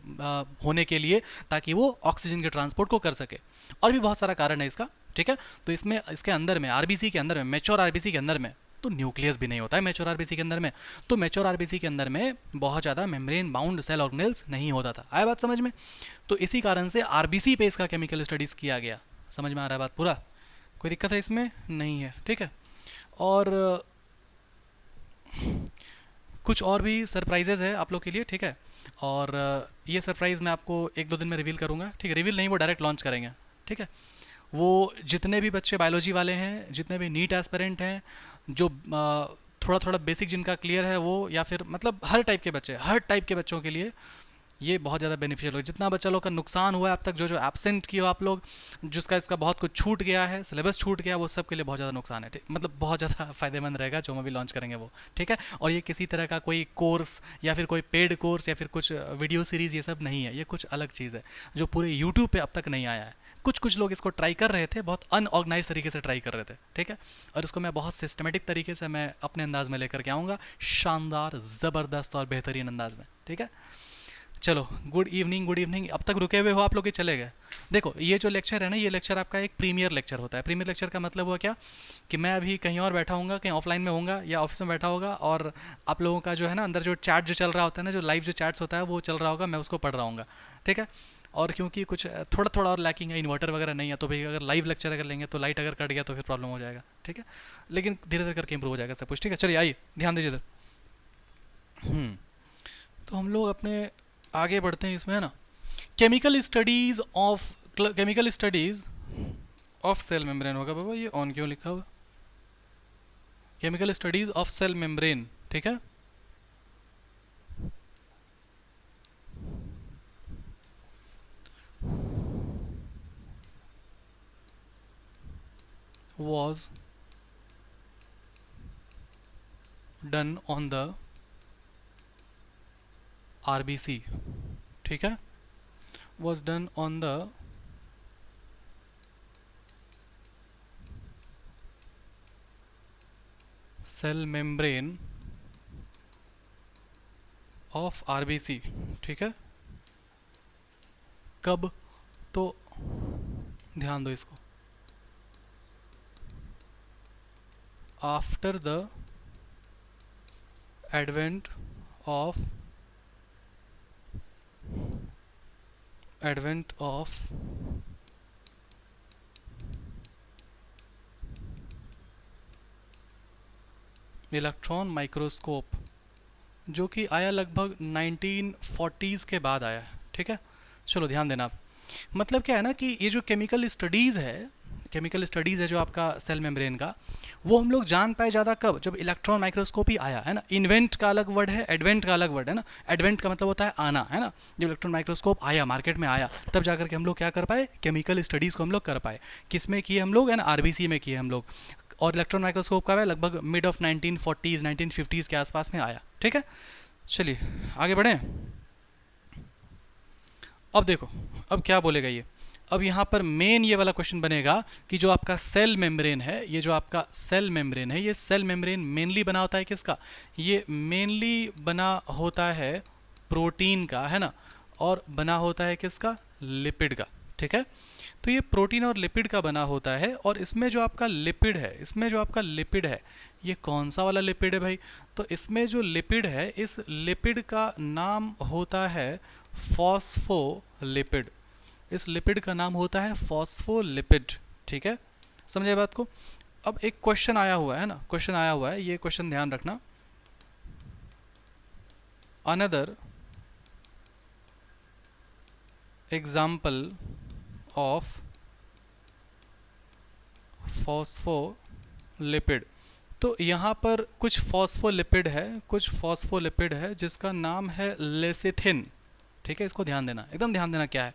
Speaker 1: होने के लिए, ताकि वो ऑक्सीजन के ट्रांसपोर्ट को कर सके, और भी बहुत सारा कारण है इसका, ठीक है। तो इसमें इसके अंदर में आरबीसी के अंदर में, मेच्योर आरबीसी के अंदर में तो न्यूक्लियस भी नहीं होता है मेच्योर आरबीसी के अंदर में, तो मेच्योर आरबीसी के अंदर में बहुत ज़्यादा मेम्ब्रेन बाउंड सेल ऑर्गेनेल्स नहीं होता था। आया बात समझ में। तो इसी कारण से आरबीसी पे इसका केमिकल स्टडीज़ किया गया। समझ में आ रहा है बात पूरा, कोई दिक्कत है इसमें नहीं है, ठीक है। और कुछ और भी सरप्राइजेज है आप लोग के लिए, ठीक है। और ये सरप्राइज़ मैं आपको एक दो दिन में रिवील करूँगा, ठीक है, रिवील नहीं, वो डायरेक्ट लॉन्च करेंगे, ठीक है। वो जितने भी बच्चे बायोलॉजी वाले हैं, जितने भी नीट एस्पिरेंट हैं, जो थोड़ा थोड़ा बेसिक जिनका क्लियर है वो, या फिर मतलब हर टाइप के बच्चे, हर टाइप के बच्चों के लिए ये बहुत ज़्यादा बेनिफिशियल हो। जितना बच्चा लोग का नुकसान हुआ है अब तक, जो जो एब्सेंट किए हो आप लोग, जिसका इसका बहुत कुछ छूट गया है, सिलेबस छूट गया, वो सब के लिए बहुत ज़्यादा नुकसान है, ठीक, मतलब बहुत ज़्यादा फ़ायदेमंद रहेगा जो हम अभी लॉन्च करेंगे वो, ठीक है। और ये किसी तरह का कोई कोर्स या फिर कोई पेड कोर्स या फिर कुछ वीडियो सीरीज़, ये सब नहीं है, ये कुछ अलग चीज़ है जो पूरे यूट्यूब पर अब तक नहीं आया है। कुछ कुछ लोग इसको ट्राई कर रहे थे, बहुत अनऑर्गेनाइज तरीके से ट्राई कर रहे थे, ठीक है। और इसको मैं बहुत सिस्टमेटिक तरीके से मैं अपने अंदाज में लेकर के आऊँगा, शानदार, ज़बरदस्त और बेहतरीन अंदाज में, ठीक है। चलो गुड इवनिंग, गुड इवनिंग। अब तक रुके हुए हो आप लोग, के चले गए। देखो ये जो लेक्चर है ना, ये लेक्चर आपका एक प्रीमियर लेक्चर होता है। प्रीमियर लेक्चर का मतलब हुआ क्या, कि मैं अभी कहीं और बैठा हूँगा, कहीं ऑफलाइन में होऊंगा या ऑफिस में बैठा होगा, और आप लोगों का जो है ना अंदर जो चैट जो चल रहा होता है ना, जो लाइव जो चैट्स होता है वो चल रहा होगा, मैं उसको पढ़ रहा हूँ, ठीक है। और क्योंकि कुछ थोड़ा थोड़ा और लैकिंग है, इन्वर्टर वगैरह नहीं है, तो भाई अगर लाइव लेक्चर अगर लेंगे तो लाइट अगर कट गया तो फिर प्रॉब्लम हो जाएगा, ठीक है। लेकिन धीरे धीरे करके इंप्रूव हो जाएगा सब कुछ, ठीक है। चलिए आइए ध्यान दीजिए इधर। तो हम लोग अपने आगे बढ़ते हैं इसमें, है ना। Chemical studies of cell membrane होगा बाबा, ये ऑन क्यों लिखा हुआ, chemical studies of cell membrane, ठीक है। was done on the RBC, ठीक है, was done on the cell membrane of RBC, ठीक है। कब? तो ध्यान दो इसको, after the advent of electron microscope, जो कि आया लगभग 1940s के बाद आया है, ठीक है। चलो ध्यान देना आप, मतलब क्या है ना कि ये जो केमिकल स्टडीज़ है जो आपका सेल मेम्ब्रेन का, वो हम लोग जान पाए ज़्यादा कब? जब इलेक्ट्रॉन माइक्रोस्कोपी आया, है ना। इन्वेंट का अलग वर्ड है, एडवेंट का अलग वर्ड है ना। एडवेंट का मतलब होता है आना, है ना। जब इलेक्ट्रॉन माइक्रोस्कोप आया, मार्केट में आया, तब जाकर के हम लोग क्या कर पाए? केमिकल स्टडीज़ को हम लोग कर पाए। किस में किए हम लोग? है ना, RBC में किए हम लोग। और इलेक्ट्रॉन माइक्रोस्कोप का है लगभग मिड ऑफ 1940s 1950s के आसपास में आया, ठीक है। चलिए आगे बढ़ें। अब देखो, अब क्या बोलेगा ये। अब यहाँ पर मेन ये वाला क्वेश्चन बनेगा कि जो आपका सेल मेम्ब्रेन है, ये जो आपका सेल मेम्ब्रेन है, ये सेल मेम्ब्रेन मेनली बना होता है किसका? ये मेनली बना होता है प्रोटीन का, है ना। और बना होता है किसका? लिपिड का, ठीक है। तो ये प्रोटीन और लिपिड का बना होता है। और इसमें जो आपका लिपिड है, ये कौन सा वाला लिपिड है भाई? तो इसमें जो लिपिड है, इस लिपिड का नाम होता है फॉस्फोलिपिड। इस लिपिड का नाम होता है फॉस्फोलिपिड, ठीक है। समझे बात को? अब एक क्वेश्चन आया हुआ है ना, क्वेश्चन आया हुआ है, ये क्वेश्चन ध्यान रखना। Another example of phospholipid. तो यहाँ पर कुछ फॉस्फोलिपिड है, जिसका नाम है लेसिथिन, ठीक है। इसको ध्यान देना, एकदम ध्यान देना क्या है।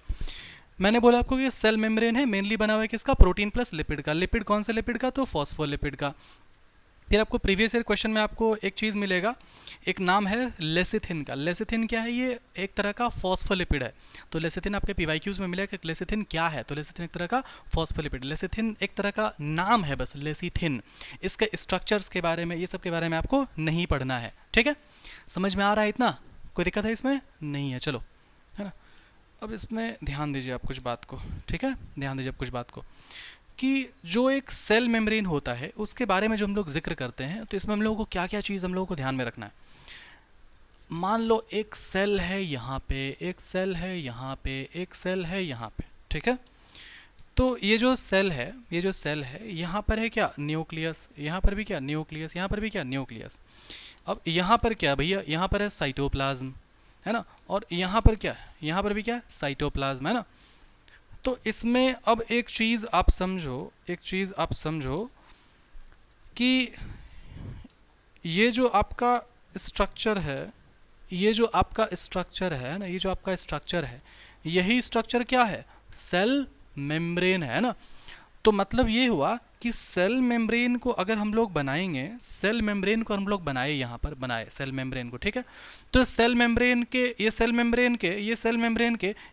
Speaker 1: मैंने बोला आपको कि सेल मेम्ब्रेन है, मेनली बना हुआ है किसका? प्रोटीन प्लस लिपिड का। लिपिड कौन से लिपिड का? तो फॉस्फोलिपिड का। फिर आपको प्रीवियस ईयर क्वेश्चन में आपको एक चीज़ मिलेगा, एक नाम है लेसिथिन का। लेसिथिन क्या है? ये एक तरह का फॉस्फोलिपिड है। तो लेसिथिन आपके PYQs में मिलेगा कि लेसिथिन क्या है। तो लेसिथिन एक तरह का फॉस्फोलिपिड, लेसिथिन एक तरह का नाम है बस, लेसिथिन। इसके स्ट्रक्चर्स के बारे में, ये सब के बारे में आपको नहीं पढ़ना है, ठीक है। समझ में आ रहा है इतना? कोई दिक्कत है इसमें? नहीं है, चलो, है ना। अब इसमें ध्यान दीजिए आप कुछ बात को, ठीक है। ध्यान दीजिए आप कुछ बात को कि जो एक सेल मेम्ब्रेन होता है, उसके बारे में जो हम लोग जिक्र करते हैं, तो इसमें हम लोगों को क्या क्या चीज़ हम लोगों को ध्यान में रखना है। मान लो एक सेल है यहाँ पे, एक सेल है यहाँ पे, एक सेल है यहाँ पे, ठीक है। तो ये जो सेल है, यहाँ पर है क्या? न्यूक्लियस। यहाँ पर भी क्या? न्यूक्लियस। यहाँ पर भी क्या? न्यूक्लियस। अब यहाँ पर क्या भैया? यहाँ पर है साइटोप्लाज्म, है ना। और यहाँ पर क्या है? यहाँ पर भी क्या? साइटोप्लाज्म, है ना। तो इसमें अब एक चीज़ आप समझो कि ये जो आपका स्ट्रक्चर है, ना, ये जो आपका स्ट्रक्चर है, यही स्ट्रक्चर क्या है? सेल मेम्ब्रेन है ना। तो मतलब ये हुआ कि सेल मेम्ब्रेन को अगर हम लोग बनाएंगे, सेल मेम्ब्रेन को हम लोग बनाए, यहाँ पर बनाए सेल मेम्ब्रेन को, ठीक है। तो सेल मेम्ब्रेन के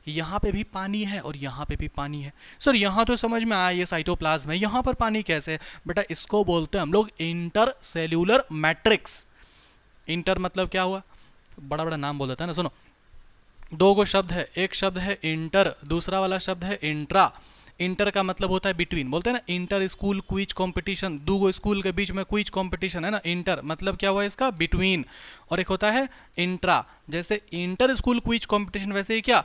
Speaker 1: यहाँ पे भी पानी है और यहाँ पे भी पानी है। सर यहाँ तो समझ में आया, ये साइटोप्लाज्म है, यहाँ पर पानी कैसे है? बेटा इसको बोलते हैं हम लोग इंटर सेल्यूलर मैट्रिक्स। इंटर मतलब क्या हुआ? बड़ा बड़ा नाम बोल देता है ना। सुनो, दो गो शब्द है, एक शब्द है इंटर, दूसरा वाला शब्द है इंट्रा। इंटर का मतलब होता है बिटवीन, बोलते हैं ना इंटर स्कूल क्विज कंपटीशन, दो गो स्कूल के बीच में क्विज कंपटीशन, है ना। इंटर मतलब क्या हुआ इसका? बिटवीन। और एक होता है इंट्रा, जैसे इंटर स्कूल क्विज कंपटीशन, वैसे ही क्या?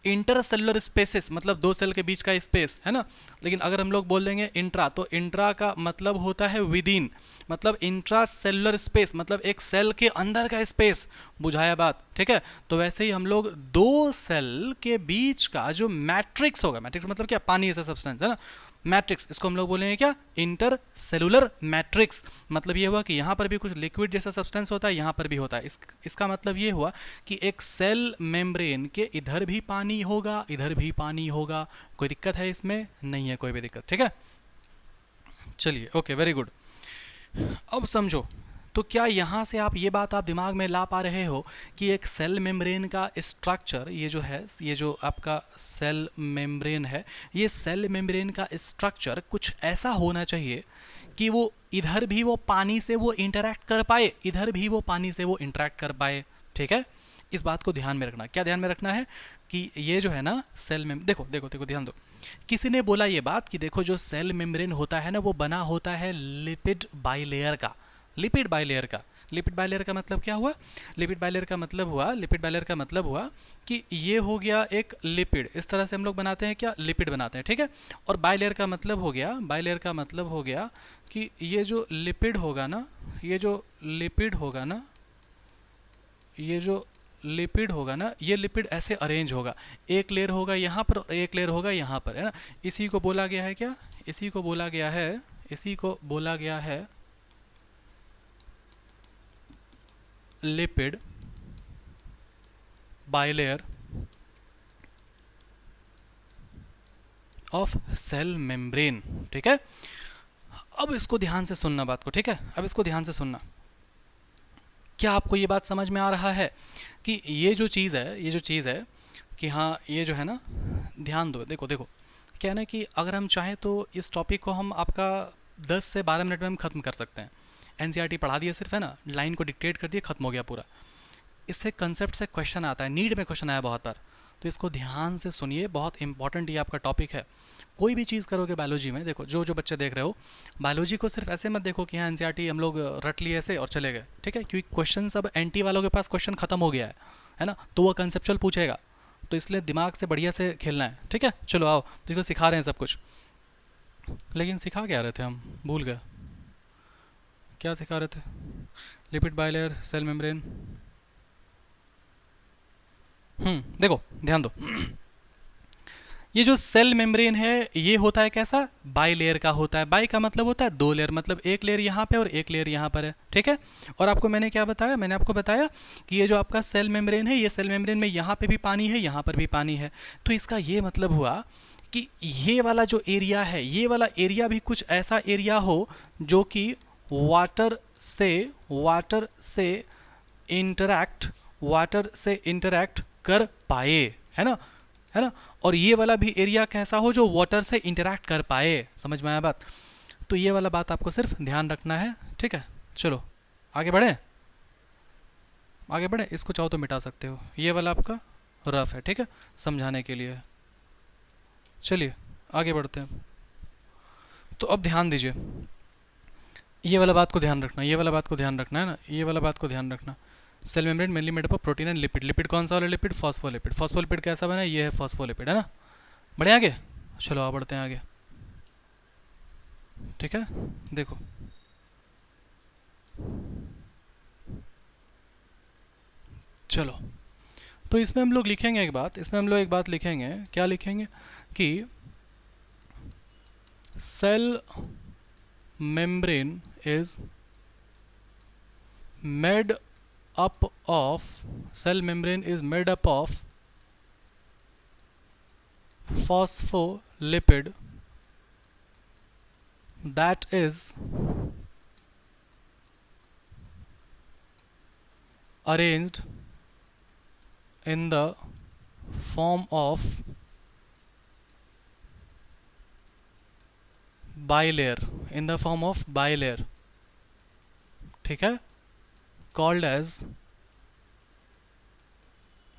Speaker 1: इंटर सेलुलर स्पेसेस, मतलब दो सेल के बीच का स्पेस, है ना। लेकिन अगर हम लोग बोल देंगे इंट्रा, तो इंट्रा का मतलब होता है विदिन, मतलब इंट्रा सेलुलर स्पेस, मतलब एक सेल के अंदर का स्पेस। बुझाया बात? ठीक है। तो वैसे ही हम लोग दो सेल के बीच का जो मैट्रिक्स होगा, मैट्रिक्स मतलब क्या? पानी ऐसा सब्सटेंस, है ना। मैट्रिक्स, इसको हम लोग बोलेंगे क्या? Inter cellular matrix. मतलब ये हुआ कि यहाँ पर भी कुछ लिक्विड जैसा सब्सटेंस होता है, यहाँ पर भी होता है। इसका मतलब ये हुआ कि एक सेल मेम्ब्रेन के इधर भी पानी होगा, इधर भी पानी होगा। कोई दिक्कत है इसमें? नहीं है कोई भी दिक्कत, ठीक है। चलिए, ओके, वेरी गुड। अब समझो, तो क्या यहाँ से आप ये बात आप दिमाग में ला पा रहे हो कि एक सेल मेम्ब्रेन का स्ट्रक्चर, ये जो है, ये जो आपका सेल मेम्ब्रेन है, ये सेल मेम्ब्रेन का स्ट्रक्चर कुछ ऐसा होना चाहिए कि वो इधर भी वो पानी से वो इंटरेक्ट कर पाए, इधर भी वो पानी से वो इंटरेक्ट कर पाए। ठीक है, इस बात को ध्यान में रखना। क्या ध्यान में रखना है कि ये जो है ना सेल में, देखो देखो देखो ध्यान दो, किसी ने बोला ये बात कि देखो जो सेल मेम्ब्रेन होता है ना वो बना होता है लिपिड बाइलेयर का। लिपिड बाइलेयर का, लिपिड बाइलेयर का मतलब क्या हुआ? लिपिड बाइलेयर का मतलब हुआ, लिपिड बाइलेयर का मतलब हुआ कि ये हो गया एक लिपिड, इस तरह से हम लोग बनाते हैं क्या, लिपिड बनाते हैं। ठीक है, और बाइलेयर का मतलब हो गया, बाइलेयर का मतलब हो गया कि ये जो लिपिड होगा ना, ये जो लिपिड होगा ना, ये जो लिपिड होगा ना, ये लिपिड ऐसे अरेंज होगा, एक लेयर होगा यहाँ पर और एक लेयर होगा यहाँ पर, है ना। इसी को बोला गया है क्या, इसी को बोला गया है, इसी को बोला गया है lipid bilayer of cell membrane. ठीक है, अब इसको ध्यान से सुनना बात को, ठीक है, अब इसको ध्यान से सुनना। क्या आपको ये बात समझ में आ रहा है कि ये जो चीज़ है, ये जो चीज़ है कि हाँ ये जो है ना, ध्यान दो, देखो देखो, क्या है ना कि अगर हम चाहें तो इस टॉपिक को हम आपका 10 से 12 मिनट में हम ख़त्म कर सकते हैं। एनसीईआरटी पढ़ा दिया सिर्फ, है ना, लाइन को डिक्टेट कर दिया, ख़त्म हो गया पूरा। इससे कंसेप्ट से क्वेश्चन आता है, नीड में क्वेश्चन आया बहुत बार, तो इसको ध्यान से सुनिए, बहुत इंपॉर्टेंट ये आपका टॉपिक है। कोई भी चीज़ करोगे बायोलॉजी में, देखो जो जो बच्चे देख रहे हो, बायोलॉजी को सिर्फ ऐसे मत देखो कि हाँ एनसीईआरटी हम लोग रट लिए ऐसे और चले गए। ठीक है, क्योंकि क्वेश्चन सब एनटी वालों के पास क्वेश्चन खत्म हो गया है ना, तो वो कंसेप्चुअल पूछेगा, तो इसलिए दिमाग से बढ़िया से खेलना है। ठीक है, चलो आओ, तो इसलिए सिखा रहे हैं सब कुछ। लेकिन सिखा क्या रहे थे हम, भूल गए क्या सिखा रहे थे। लिपिड बाइलेयर, सेल मेम्ब्रेन, देखो ध्यान दो, ये जो सेल मेम्ब्रेन है ये होता है कैसा, बाई लेयर का होता है। बाई का मतलब होता है दो लेयर, मतलब एक लेयर यहाँ पे और एक लेयर यहाँ पर है। ठीक है, और आपको मैंने क्या बताया, मैंने आपको बताया कि ये जो आपका सेल मेम्ब्रेन है, ये सेल मेम्ब्रेन में यहाँ पे भी पानी है, यहाँ पर भी पानी है। तो इसका ये मतलब हुआ कि ये वाला जो एरिया है, ये वाला एरिया भी कुछ ऐसा एरिया हो जो कि वाटर से इंटरैक्ट कर पाए, है ना, है ना। और ये वाला भी एरिया कैसा हो जो वाटर से इंटरैक्ट कर पाए। समझ में आया बात? तो ये वाला बात आपको सिर्फ ध्यान रखना है। ठीक है, चलो आगे बढ़े, आगे बढ़े। इसको चाहो तो मिटा सकते हो, ये वाला आपका रफ है, ठीक है, समझाने के लिए। चलिए आगे बढ़ते हैं। तो अब ध्यान दीजिए, ये वाला बात को ध्यान रखना, ये वाला बात को ध्यान रखना, है ना, ये वाला बात को ध्यान रखना। Cell membrane mainly made up of protein and lipid. Lipid कौन सा वाला लिपिड, फॉस्फोलिपिड। फॉस्फोलिपिड कैसा बना, ये है फॉस्फोलिपिड, है ना। बढ़े आगे, चलो आ बढ़ते हैं आगे। ठीक है, देखो चलो, तो इसमें हम लोग लिखेंगे एक बात, इसमें हम लोग एक बात लिखेंगे, क्या लिखेंगे कि cell membrane is made up of, cell membrane is made up of phospholipid that is arranged in the form of bilayer, in the form of bilayer, ठीक है, called as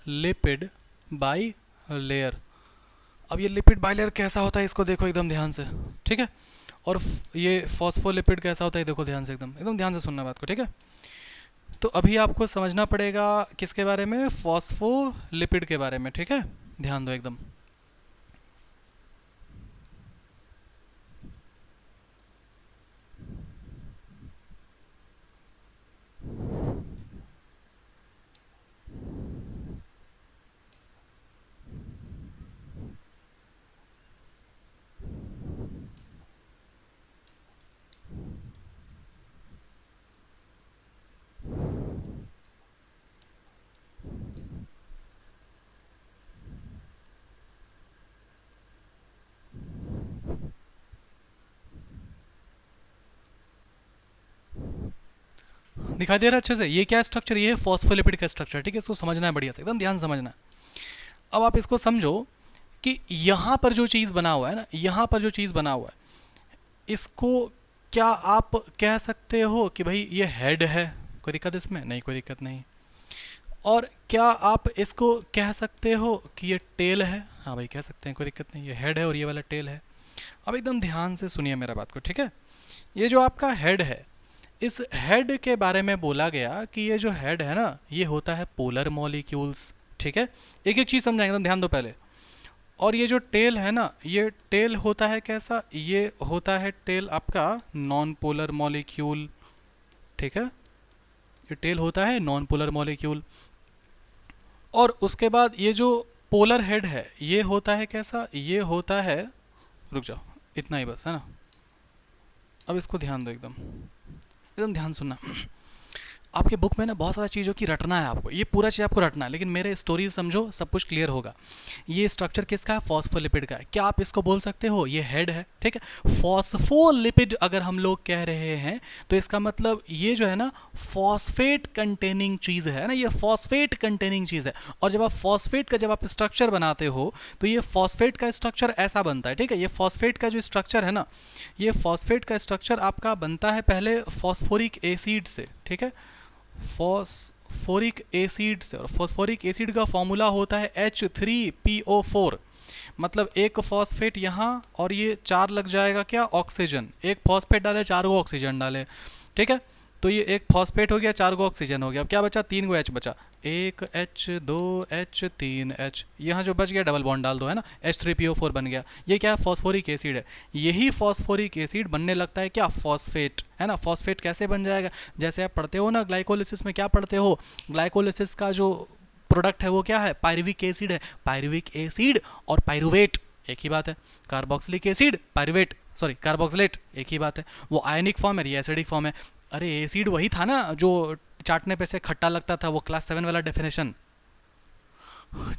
Speaker 1: lipid bilayer। अब ये लिपिड बाइलेयर कैसा होता है इसको देखो एकदम ध्यान से, ठीक है। और ये फॉस्फोलिपिड कैसा होता है देखो ध्यान से, एकदम एकदम ध्यान से सुनना बात को, ठीक है। तो अभी आपको समझना पड़ेगा किसके बारे में, फॉस्फोलिपिड के बारे में, ठीक है, ध्यान दो एकदम। दिखाई दे रहा है अच्छे से? ये क्या स्ट्रक्चर, ये है फॉस्फोलिपिड का स्ट्रक्चर, ठीक है, इसको समझना है बढ़िया से, एकदम ध्यान से समझना है। अब आप इसको समझो कि यहाँ पर जो चीज़ बना हुआ है ना, यहाँ पर जो चीज़ बना हुआ है, इसको क्या आप कह सकते हो कि भाई ये हेड है? कोई दिक्कत इसमें? नहीं, कोई दिक्कत नहीं। और क्या आप इसको कह सकते हो कि ये टेल है? हाँ भाई कह सकते हैं, कोई दिक्कत नहीं, ये हेड है और ये वाला टेल है। अब एकदम ध्यान से सुनिए मेरा बात को, ठीक है। ये जो आपका हेड है, इस हेड के बारे में बोला गया कि ये जो हेड है ना, ये होता है पोलर मॉलिक्यूल्स, ठीक है। एक एक चीज़ समझाएंगे, एकदम ध्यान दो पहले। और ये जो टेल है ना, ये टेल होता है कैसा? ये होता है टेल आपका नॉन पोलर मॉलिक्यूल, ठीक है। ये टेल होता है नॉन पोलर मॉलिक्यूल। और उसके बाद ये जो पोलर हेड है, ये होता है कैसा? ये होता है, रुक जाओ, इतना ही बस है ना। अब इसको ध्यान दो, एकदम एकदम ध्यान सुनना। आपके बुक में ना बहुत सारा चीज़ों की रटना है आपको, ये पूरा चीज़ आपको रटना है, लेकिन मेरे स्टोरी समझो, सब कुछ क्लियर होगा। ये स्ट्रक्चर किसका है? फॉस्फोलिपिड का है। क्या आप इसको बोल सकते हो ये हेड है, ठीक है। फॉस्फोलिपिड अगर हम लोग कह रहे हैं तो इसका मतलब ये जो है ना फॉस्फेट कंटेनिंग चीज़ है ना, ये फॉस्फेट कंटेनिंग चीज़ है। और जब आप फॉस्फेट का जब आप स्ट्रक्चर बनाते हो तो ये फॉस्फेट का स्ट्रक्चर ऐसा बनता है, ठीक है। ये फॉस्फेट का जो स्ट्रक्चर है ना, ये फॉस्फेट का स्ट्रक्चर आपका बनता है पहले फॉस्फोरिक एसिड से, ठीक है, फॉस्फोरिक एसिड से। और फॉस्फोरिक एसिड का फॉर्मूला होता है H3PO4। मतलब एक फॉस्फेट यहाँ और ये 4 लग जाएगा क्या? ऑक्सीजन। एक फॉस्फेट डाले 4 गो ऑक्सीजन डाले, ठीक है। तो ये एक फॉस्फेट हो गया, 4 गो ऑक्सीजन हो गया। अब क्या बचा? 3 गो H बचा, 1 H 2 H 3 H। यहाँ जो बच गया डबल बॉन्ड डाल दो, है ना, H3PO4 बन गया। ये क्या है? फॉस्फोरिक एसिड है। यही फॉस्फोरिक एसिड बनने लगता है क्या? फॉस्फेट, है ना। फॉस्फेट कैसे बन जाएगा? जैसे आप पढ़ते हो ना ग्लाइकोलिसिस में, क्या पढ़ते हो? ग्लाइकोलिसिस का जो प्रोडक्ट है वो क्या है? पायरुविक एसिड है। पायरुविक एसिड और पायरुवेट एक ही बात है। Carboxylic acid, pyruvate, sorry carboxylate, एक ही बात है। वो आयनिक फॉर्म है, ये एसिडिक फॉर्म है। अरे एसिड वही था ना जो चाटने पे से खट्टा लगता था, वो क्लास 7 वाला डेफिनेशन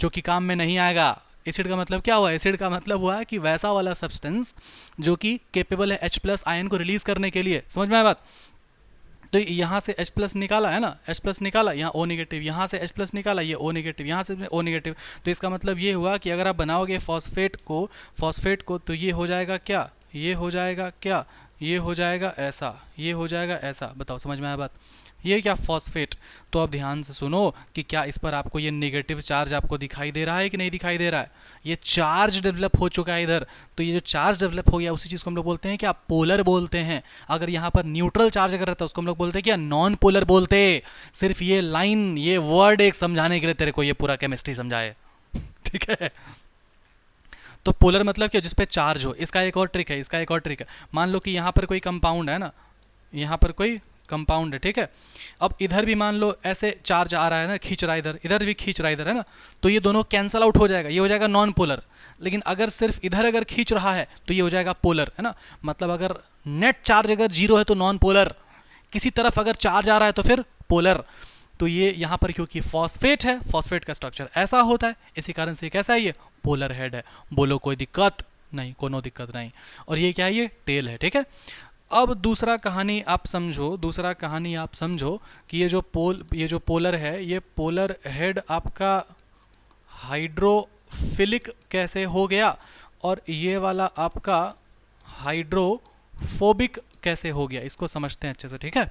Speaker 1: जो कि काम में नहीं आएगा। एसिड का मतलब क्या हुआ? एसिड का मतलब हुआ कि वैसा वाला सब्सटेंस जो कि केपेबल है H+ आयन को रिलीज करने के लिए। समझ में आया बात? तो यहाँ से H+ निकाला, है ना, H+ निकाला, यहाँ O नेगेटिव, यहाँ से H+ निकाला, ये O नेगेटिव, यहाँ से O नेगेटिव। तो इसका मतलब ये हुआ कि अगर आप बनाओगे फॉस्फेट को तो ये हो जाएगा क्या? ये हो जाएगा क्या? ये हो जाएगा ऐसा, ये हो जाएगा ऐसा। बताओ समझ में आया बात? ये क्या? फॉस्फेट। तो अब ध्यान से सुनो कि क्या इस पर आपको ये नेगेटिव चार्ज आपको दिखाई दे रहा है कि नहीं दिखाई दे रहा है? ये चार्ज डेवलप हो चुका है इधर। तो ये जो चार्ज डेवलप हो गया उसी चीज़ को हम लोग बोलते हैं क्या? पोलर बोलते हैं। अगर यहाँ पर न्यूट्रल चार्ज अगर रहता है उसको हम लोग बोलते हैं क्या? नॉन पोलर बोलते। सिर्फ ये लाइन, ये वर्ड एक समझाने के लिए तेरे को ये पूरा केमिस्ट्री समझाए, ठीक है। तो पोलर मतलब क्या? जिस पे चार्ज हो। इसका एक और ट्रिक है, इसका एक और ट्रिक है। मान लो कि यहाँ पर कोई कंपाउंड है ना, यहाँ पर कोई कंपाउंड है, ठीक है। अब इधर भी मान लो ऐसे चार्ज आ रहा है ना, खींच रहा है इधर, इधर भी खींच रहा है इधर, है ना। तो ये दोनों कैंसल आउट हो जाएगा, ये हो जाएगा नॉन पोलर। लेकिन अगर सिर्फ इधर अगर खींच रहा है तो ये हो जाएगा पोलर, है ना। मतलब अगर नेट चार्ज अगर 0 है तो नॉन पोलर, किसी तरफ अगर चार्ज आ रहा है तो फिर पोलर। तो ये यहाँ पर क्योंकि फॉस्फेट है, फॉस्फेट का स्ट्रक्चर ऐसा होता है, इसी कारण से कैसा है? ये पोलर हेड है। बोलो कोई दिक्कत नहीं? कोनो दिक्कत नहीं। और ये क्या है? ये टेल है, ठीक है। अब दूसरा कहानी आप समझो, दूसरा कहानी आप समझो कि ये जो पोलर है, ये पोलर हेड आपका हाइड्रोफिलिक कैसे हो गया, और ये वाला आपका हाइड्रोफोबिक कैसे हो गया, इसको समझते हैं अच्छे से, ठीक है।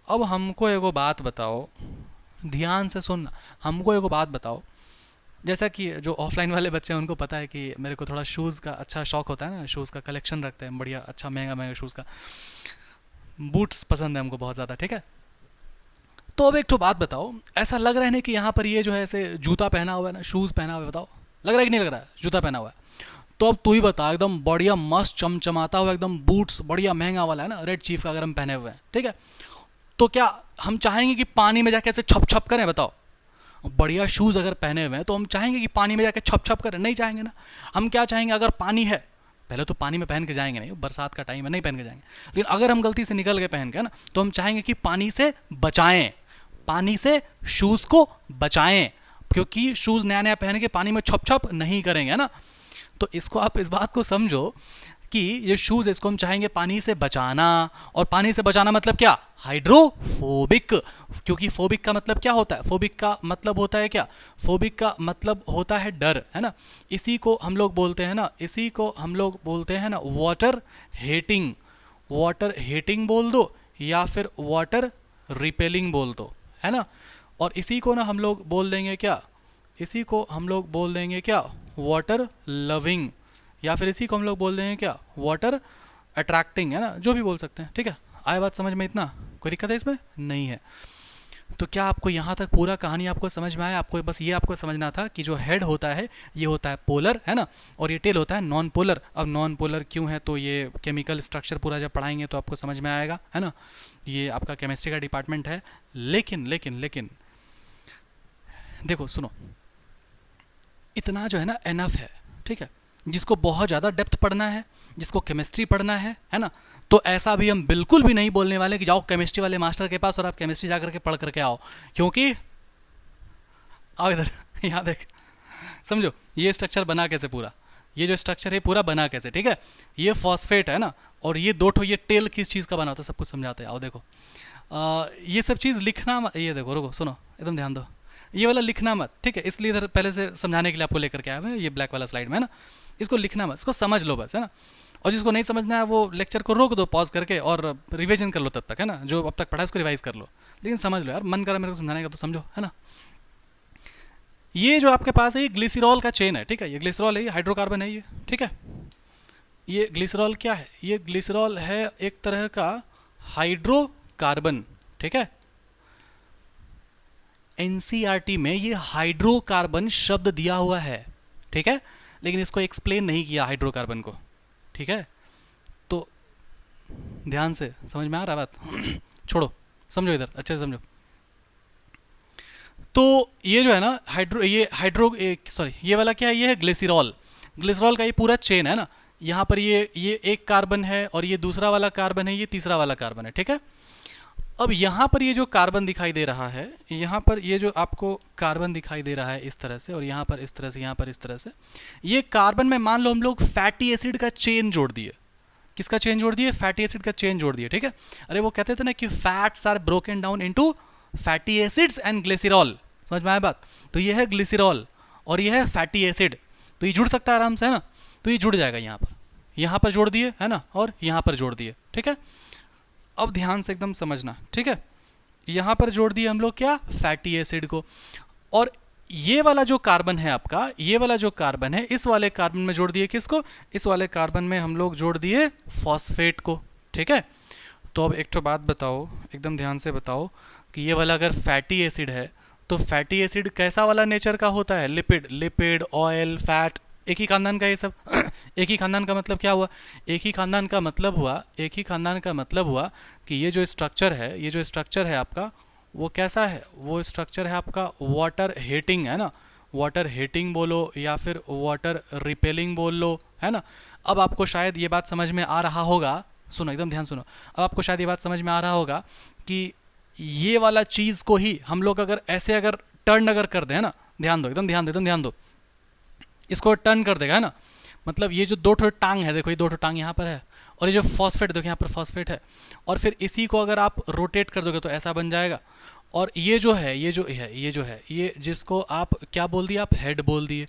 Speaker 1: अब हमको एगो बात बताओ, ध्यान से सुनना, हमको एगो बात बताओ। जैसा कि जो ऑफलाइन वाले बच्चे हैं उनको पता है कि मेरे को थोड़ा शूज़ का अच्छा शौक होता है ना, शूज़ का कलेक्शन रखते हैं, बढ़िया अच्छा महंगा महंगा शूज़ का, बूट्स पसंद है हमको बहुत ज़्यादा, ठीक है। तो अब एक तो बात बताओ, ऐसा लग रहा है ना कि यहाँ पर ये जो है ऐसे जूता पहना हुआ है ना, शूज़ पहना हुआ है, बताओ लग रहा है कि नहीं लग रहा है? जूता पहना हुआ है। तो अब तू ही बता, एकदम बढ़िया मस्त चमचमाता हुआ एकदम बूट्स बढ़िया महंगा वाला है ना, रेड चीफ का अगर हम पहने हुए हैं, ठीक है। तो क्या हम चाहेंगे कि पानी में जाके ऐसे छप छप करें? बताओ। बढ़िया शूज़ अगर पहने हुए हैं तो हम चाहेंगे कि पानी में जाके छप छप करें? नहीं चाहेंगे ना। हम क्या चाहेंगे? अगर पानी है, पहले तो पानी में पहन के जाएंगे नहीं, बरसात का टाइम है नहीं पहन के जाएंगे, लेकिन अगर हम गलती से निकल के पहन के ना, तो हम चाहेंगे कि पानी से बचाएं, पानी से शूज़ को बचाएं, क्योंकि शूज़ नया नया पहन के पानी में छप छप नहीं करेंगे, है ना। तो इसको आप इस बात को समझो कि ये शूज़ इसको हम चाहेंगे पानी से बचाना, और पानी से बचाना मतलब क्या, हाइड्रोफोबिक। क्योंकि फोबिक का मतलब क्या होता है, फोबिक का मतलब होता है क्या, फोबिक का मतलब होता है डर, है ना। इसी को हम लोग बोलते हैं ना, इसी को हम लोग बोलते हैं ना वाटर हेटिंग। वाटर हेटिंग बोल दो या फिर वाटर रिपेलिंग बोल दो, है ना। और इसी को ना हम लोग बोल देंगे क्या, इसी को हम लोग बोल देंगे क्या, वाटर लविंग, या फिर इसी को हम लोग बोल देंगे क्या, वाटर अट्रैक्टिंग, है ना, जो भी बोल सकते हैं। ठीक है, आए बात समझ में, इतना कोई दिक्कत है इसमें नहीं है। तो क्या आपको यहाँ तक पूरा कहानी आपको समझ में आया, आपको बस ये आपको समझना था कि जो हेड होता है ये होता है पोलर, है ना, और ये टेल होता है नॉन पोलर। अब नॉन पोलर क्यों है, तो ये केमिकल स्ट्रक्चर पूरा जब पढ़ाएंगे तो आपको समझ में आएगा, है ना। ये आपका केमिस्ट्री का डिपार्टमेंट है। लेकिन लेकिन लेकिन देखो सुनो, इतना जो है ना एनफ है, ठीक है। जिसको बहुत ज़्यादा डेप्थ पढ़ना है, जिसको केमिस्ट्री पढ़ना है ना, तो ऐसा भी हम बिल्कुल भी नहीं बोलने वाले कि जाओ केमिस्ट्री वाले मास्टर के पास और आप केमिस्ट्री जा करके पढ़ करके आओ। क्योंकि आओ इधर यहाँ देख, समझो ये स्ट्रक्चर बना कैसे, पूरा ये जो स्ट्रक्चर है पूरा बना कैसे, ठीक है। ये फॉस्फेट है ना, और ये दो ठो, ये टेल किस चीज़ का बना होता है सब कुछ समझाते हैं। आओ देखो, ये सब चीज़ लिखना ये देखो, रुको सुनो, एकदम ध्यान दो, ये वाला लिखना मत, ठीक है। इसलिए इधर पहले से समझाने के लिए आपको लेकर के आया मैं, ये ब्लैक वाला स्लाइड में, है ना। इसको लिखना मत, इसको समझ लो बस, है ना। और जिसको नहीं समझना है वो लेक्चर को रोक दो पॉज करके और रिवीजन कर लो तब तक, है ना। जो अब तक पढ़ा है उसको रिवाइज कर लो, लेकिन समझ लो यार, मन करा मेरे को समझाने का तो समझो, है ना। ये जो आपके पास है ये ग्लिसरॉल का चेन है, ठीक है। ये ग्लिसरॉल है, ये हाइड्रोकार्बन है ये, ठीक है। ये ग्लिसरॉल क्या है, ये ग्लिसरॉल है एक तरह का हाइड्रोकार्बन, ठीक है। एनसीईआरटी में ये हाइड्रोकार्बन शब्द दिया हुआ है, ठीक है, लेकिन इसको एक्सप्लेन नहीं किया हाइड्रोकार्बन को, ठीक है। तो ध्यान से समझ में आ रहा बात छोड़ो, समझो इधर अच्छे से समझो। तो ये जो है ना ये वाला क्या है, ये है ग्लिसरॉल। ग्लिसरॉल का ये पूरा चेन है ना, यहाँ पर ये एक कार्बन है और ये दूसरा वाला कार्बन है, ये तीसरा वाला कार्बन है, ठीक है। अब यहाँ पर ये जो कार्बन दिखाई दे रहा है, यहाँ पर ये जो आपको कार्बन दिखाई दे रहा है इस तरह से, और यहाँ पर इस तरह से, यहाँ पर इस तरह से, ये कार्बन में मान लो हम लोग फैटी एसिड का चेन जोड़ दिए। किसका चेन जोड़ दिए, फैटी एसिड का चेन जोड़ दिए, ठीक है। अरे वो कहते थे ना कि fats are broken down into fatty acids and glycerol, समझ में आया बात। तो ये है ग्लिसरॉल और ये है फैटी एसिड, तो ये जुड़ सकता है आराम से, है ना। तो ये जुड़ जाएगा यहाँ पर जोड़ दिए, है ना, और यहाँ पर जोड़ दिए, ठीक है। अब ध्यान से एकदम समझना, ठीक है। यहाँ पर जोड़ दिए हम लोग क्या, फैटी एसिड को, और ये वाला जो कार्बन है आपका, ये वाला जो कार्बन है, इस वाले कार्बन में जोड़ दिए किसको, इस वाले कार्बन में हम लोग जोड़ दिए फॉस्फेट को, ठीक है। तो अब एक तो बात बताओ, एकदम ध्यान से बताओ कि ये वाला अगर फैटी एसिड है तो फैटी एसिड कैसा वाला नेचर का होता है, लिपिड ऑयल फैट, एक ही खानदान का ये सब एक ही खानदान का मतलब क्या हुआ, एक ही खानदान का मतलब हुआ कि ये जो स्ट्रक्चर है आपका, वो कैसा है, वो स्ट्रक्चर है आपका वाटर हीटिंग, है ना। वाटर हीटिंग बोलो या फिर वाटर रिपेलिंग बोल लो, है ना। अब आपको शायद ये बात समझ में आ रहा होगा, सुनो एकदम ध्यान सुनो, अब आपको शायद ये बात समझ में आ रहा होगा कि ये वाला चीज़ को ही हम लोग अगर ऐसे अगर टर्न अगर कर दें, है ना, ध्यान दो, एकदम ध्यान दो, इसको टर्न कर देगा, है ना। मतलब ये जो दो ठो टांग है, देखो ये दो ठो टांग यहाँ पर है, और ये जो फॉस्फेट देखो यहाँ पर फॉस्फेट है, और फिर इसी को अगर आप रोटेट कर दोगे तो ऐसा बन जाएगा। और ये जिसको आप क्या बोल दिए, आप हेड बोल दिए,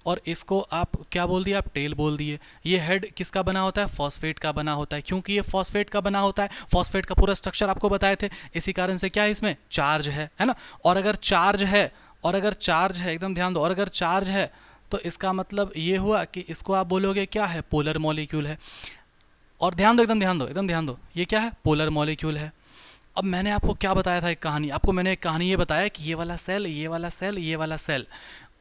Speaker 1: और इसको आप क्या बोल दिए, आप टेल बोल दिए। ये हेड किसका बना होता है, फॉस्फेट का बना होता है, क्योंकि ये फॉस्फेट का बना होता है, फॉस्फेट का पूरा स्ट्रक्चर आपको बताए थे, इसी कारण से क्या है इसमें चार्ज है ना। और अगर चार्ज है एकदम ध्यान दो, और अगर चार्ज है तो इसका मतलब ये हुआ कि इसको आप बोलोगे क्या है, पोलर मॉलिक्यूल है। और ध्यान दो, एकदम ध्यान दो, ये क्या है, पोलर मॉलिक्यूल है। अब मैंने आपको क्या बताया था, मैंने एक कहानी ये बताया कि ये वाला सेल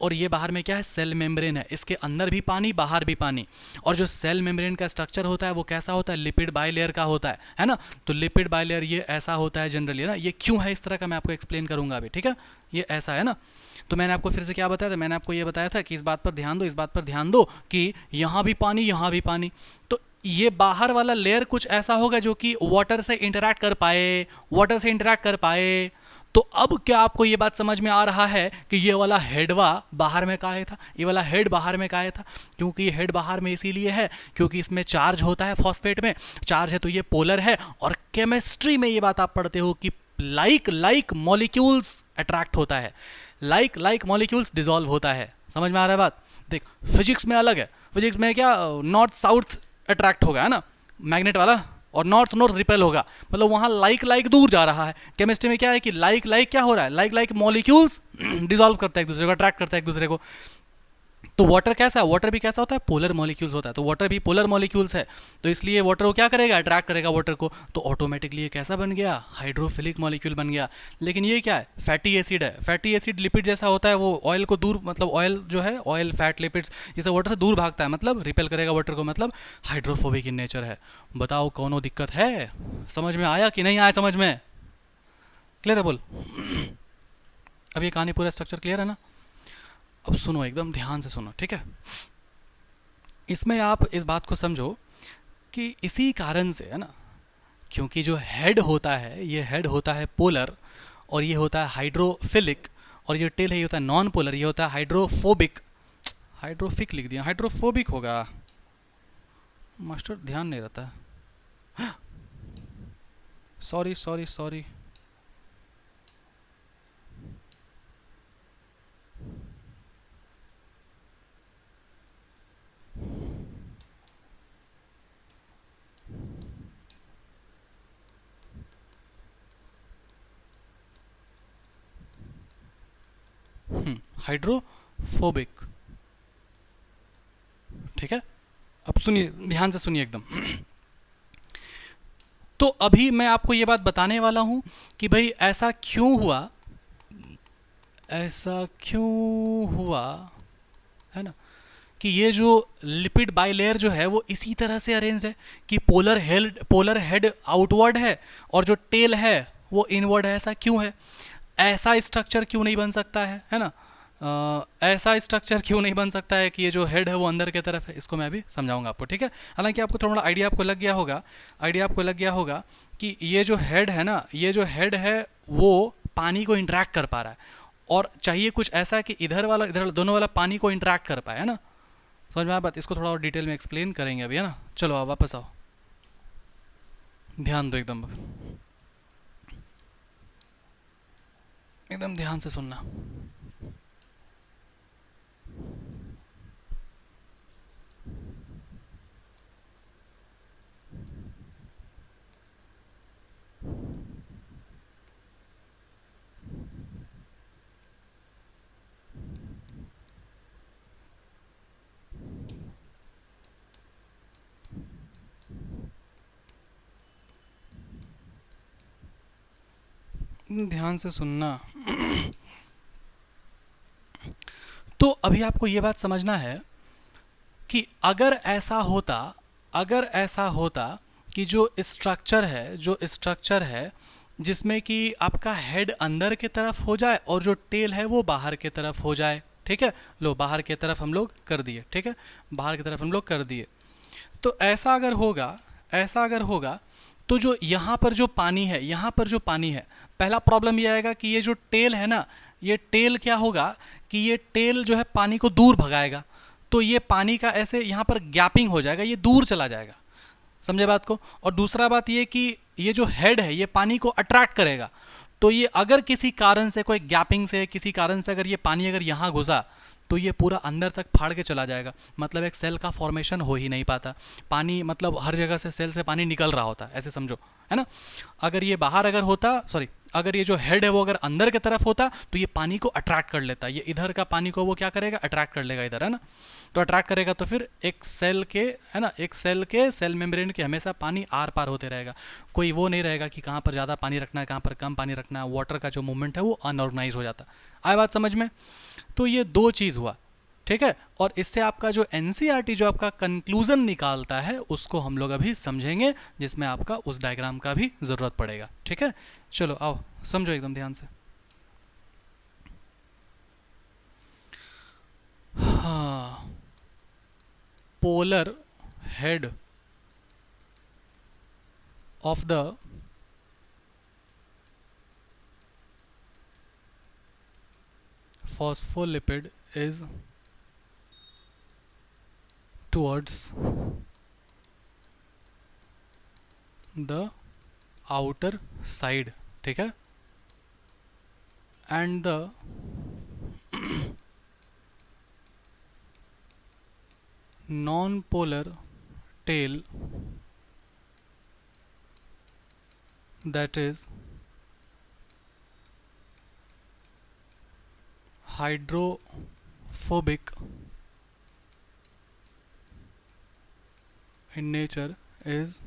Speaker 1: और ये बाहर में क्या है, सेल मेम्ब्रेन है, इसके अंदर भी पानी बाहर भी पानी। और जो सेल मेम्ब्रेन का स्ट्रक्चर होता है वो कैसा होता है, लिपिड बाइलेयर का होता है ना। तो लिपिड बाइलेयर ये ऐसा होता है जनरली, है ना। ये क्यों है इस तरह का मैं आपको एक्सप्लेन करूंगा अभी, ठीक है। ये ऐसा है ना। तो मैंने आपको फिर से क्या बताया था, मैंने आपको ये बताया था कि इस बात पर ध्यान दो कि यहाँ भी पानी। तो ये बाहर वाला लेयर कुछ ऐसा होगा जो कि वाटर से इंटरैक्ट कर पाए, तो अब क्या आपको ये बात समझ में आ रहा है कि ये वाला हेडवा बाहर में काहे था, ये वाला हेड बाहर में काहे था? क्योंकि ये हेड बाहर में इसीलिए है क्योंकि इसमें चार्ज होता है, फॉस्फेट में चार्ज है तो ये पोलर है। और केमिस्ट्री में ये बात आप पढ़ते हो कि लाइक लाइक मॉलिक्यूल्स अट्रैक्ट होता है, लाइक लाइक मॉलिक्यूल्स डिसॉल्व होता है। समझ में आ रहा है बात? देख, फिजिक्स में अलग है, फिजिक्स में क्या नॉर्थ साउथ अट्रैक्ट होगा, है ना, मैग्नेट वाला, और नॉर्थ नॉर्थ रिपेल होगा, मतलब वहाँ लाइक लाइक दूर जा रहा है। केमिस्ट्री में क्या है कि लाइक लाइक क्या हो रहा है, लाइक लाइक मॉलिक्यूल्स डिसॉल्व करता है एक दूसरे को, अट्रैक्ट करता है एक दूसरे को। तो वाटर कैसा है, वाटर भी कैसा होता है, पोलर मॉलिक्यूल्स होता है, तो वाटर भी पोलर मॉलिक्यूल्स है, तो इसलिए वाटर को क्या करेगा, अट्रैक्ट करेगा वाटर को, तो ऑटोमेटिकली ये कैसा बन गया, हाइड्रोफिलिक मॉलिक्यूल बन गया। लेकिन ये क्या है, फैटी एसिड है। फैटी एसिड लिपिड जैसा होता है, वो ऑयल को दूर, मतलब ऑयल जो है, ऑयल फैट लिपिड्स जैसे वाटर से दूर भागता है, मतलब रिपेल करेगा वाटर को, मतलब हाइड्रोफोबिक इन नेचर है। बताओ कौनो दिक्कत है? समझ में आया कि नहीं आया? समझ में क्लियर है? बोल। अब ये कहानी पूरा स्ट्रक्चर क्लियर है ना? अब सुनो, एकदम ध्यान से सुनो, ठीक है? इसमें आप इस बात को समझो कि इसी कारण से, है ना, क्योंकि जो हेड होता है, ये हेड होता है पोलर, और ये होता है हाइड्रोफिलिक, और ये टेल है, ये होता है नॉन पोलर, ये होता है हाइड्रोफोबिक। हाइड्रोफिक लिख दिया, हाइड्रोफोबिक होगा, मास्टर ध्यान नहीं रहता। सॉरी सॉरी सॉरी, हाइड्रोफोबिक, ठीक है? अब सुनिए, ध्यान से सुनिए एकदम। तो अभी मैं आपको ये बात बताने वाला हूं कि भाई ऐसा क्यों हुआ, ऐसा क्यों हुआ, है ना, कि ये जो लिपिड बाइलेयर जो है वो इसी तरह से अरेंज है कि पोलर हेड आउटवर्ड है और जो टेल है वो इनवर्ड है। ऐसा क्यों है? ऐसा स्ट्रक्चर क्यों नहीं बन सकता है ना? ऐसा स्ट्रक्चर क्यों नहीं बन सकता है कि ये जो हेड है वो अंदर की तरफ है? इसको मैं अभी समझाऊंगा आपको, ठीक है? हालांकि आपको थोड़ा आइडिया आपको लग गया होगा, आइडिया आपको लग गया होगा कि ये जो हेड है ना, ये जो हेड है वो पानी को इंटरेक्ट कर पा रहा है, और चाहिए कुछ ऐसा कि इधर वाला, इधर दोनों वाला पानी को इंटरेक्ट कर पाए, है ना? समझ में आया बात? इसको थोड़ा और डिटेल में एक्सप्लेन करेंगे अभी, है ना? चलो आप वापस आओ, ध्यान दो, एकदम एकदम ध्यान से सुनना। ध्यान से सुनना। तो अभी आपको ये बात समझना है कि अगर ऐसा होता, अगर ऐसा होता कि जो स्ट्रक्चर है जिसमें कि आपका हेड अंदर की तरफ हो जाए और जो टेल है वो बाहर की तरफ हो जाए, ठीक है? लो, बाहर की तरफ हम लोग कर दिए, ठीक है? बाहर की तरफ हम लोग कर दिए। तो ऐसा अगर होगा, ऐसा अगर होगा, तो जो यहाँ पर जो पानी है, यहाँ पर जो पानी है, पहला प्रॉब्लम ये आएगा कि ये जो टेल है ना, ये टेल क्या होगा कि ये टेल जो है पानी को दूर भगाएगा, तो ये पानी का ऐसे यहाँ पर गैपिंग हो जाएगा, ये दूर चला जाएगा। समझे बात को? और दूसरा बात ये कि ये जो हेड है ये पानी को अट्रैक्ट करेगा, तो ये अगर किसी कारण से, कोई गैपिंग से, किसी कारण से अगर ये पानी अगर यहाँ घुसा, तो ये पूरा अंदर तक फाड़ के चला जाएगा, मतलब एक सेल का फॉर्मेशन हो ही नहीं पाता। पानी मतलब हर जगह से सेल से पानी निकल रहा होता, ऐसे समझो, है ना? अगर ये बाहर अगर होता, सॉरी, अगर ये जो हेड है वो अगर अंदर की तरफ होता तो ये पानी को अट्रैक्ट कर लेता, ये इधर का पानी को वो क्या करेगा, अट्रैक्ट कर लेगा इधर, है ना? तो अट्रैक्ट करेगा तो फिर एक सेल के, है ना, एक सेल मेम्ब्रेन के हमेशा पानी आर पार होते रहेगा, कोई वो नहीं रहेगा कि कहाँ पर ज़्यादा पानी रखना है, कहाँ पर कम पानी रखना है। वाटर का जो मूवमेंट है वो अनऑर्गेनाइज हो जाता। आया बात समझ में? तो ये दो चीज़ हुआ, ठीक है? और इससे आपका जो एनसीईआरटी जो आपका कंक्लूजन निकालता है उसको हम लोग अभी समझेंगे, जिसमें आपका उस डायग्राम का भी ज़रूरत पड़ेगा, ठीक है? चलो आओ समझो एकदम ध्यान से। हाँ, polar head of the phospholipid is towards the outer side, ठीक है, and the non-polar tail, that is hydrophobic in nature, is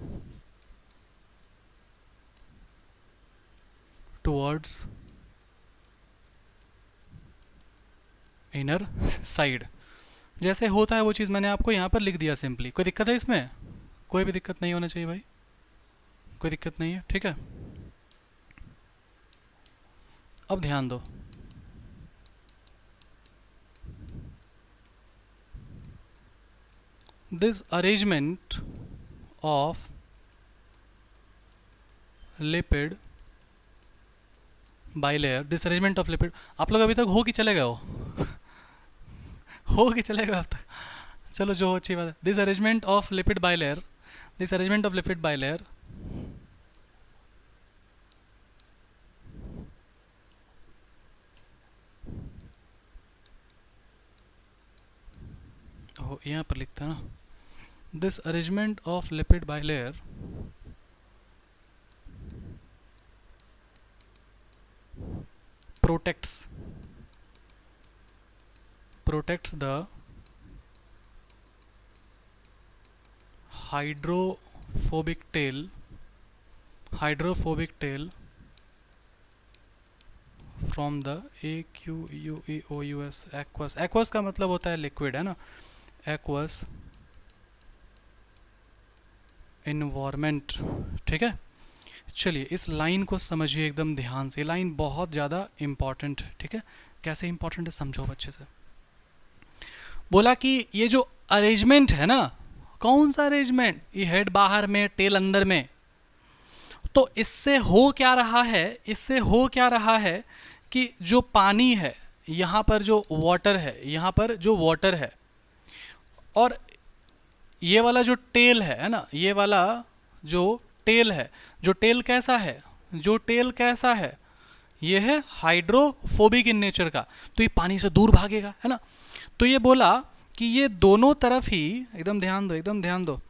Speaker 1: towards inner side। जैसे होता है वो चीज़ मैंने आपको यहाँ पर लिख दिया सिंपली। कोई दिक्कत है इसमें? कोई भी दिक्कत नहीं होना चाहिए भाई, कोई दिक्कत नहीं है, ठीक है। अब ध्यान दो, this arrangement of lipid bilayer, this arrangement of lipid, आप लोग अभी तक हो कि चले गए हो? हो कि चले गए अब तक? चलो जो हो अच्छी बात है। This arrangement of lipid bilayer, this arrangement of lipid bilayer हो, यहाँ पर लिखता है ना, this arrangement of lipid bilayer protects the hydrophobic tail from the aqueous, aqueous का मतलब होता है लिक्विड, है ना, aqueous environment, ठीक है। चलिए इस लाइन को समझिए एकदम ध्यान से, लाइन बहुत ज़्यादा इम्पॉर्टेंट है, ठीक है। कैसे इम्पॉर्टेंट है समझो अच्छे से। बोला कि ये जो अरेंजमेंट है ना, कौन सा अरेंजमेंट, ये हेड बाहर में टेल अंदर में, तो इससे हो क्या रहा है, इससे हो क्या रहा है कि जो पानी है यहाँ पर, जो वाटर है यहाँ पर, जो वाटर है, और ये वाला जो टेल है ना, ये वाला जो टेल है, जो टेल कैसा है, जो टेल कैसा है, ये है हाइड्रोफोबिक इन नेचर का, तो ये पानी से दूर भागेगा, है ना। तो ये बोला कि ये दोनों तरफ ही, एकदम ध्यान दो, एकदम ध्यान दो,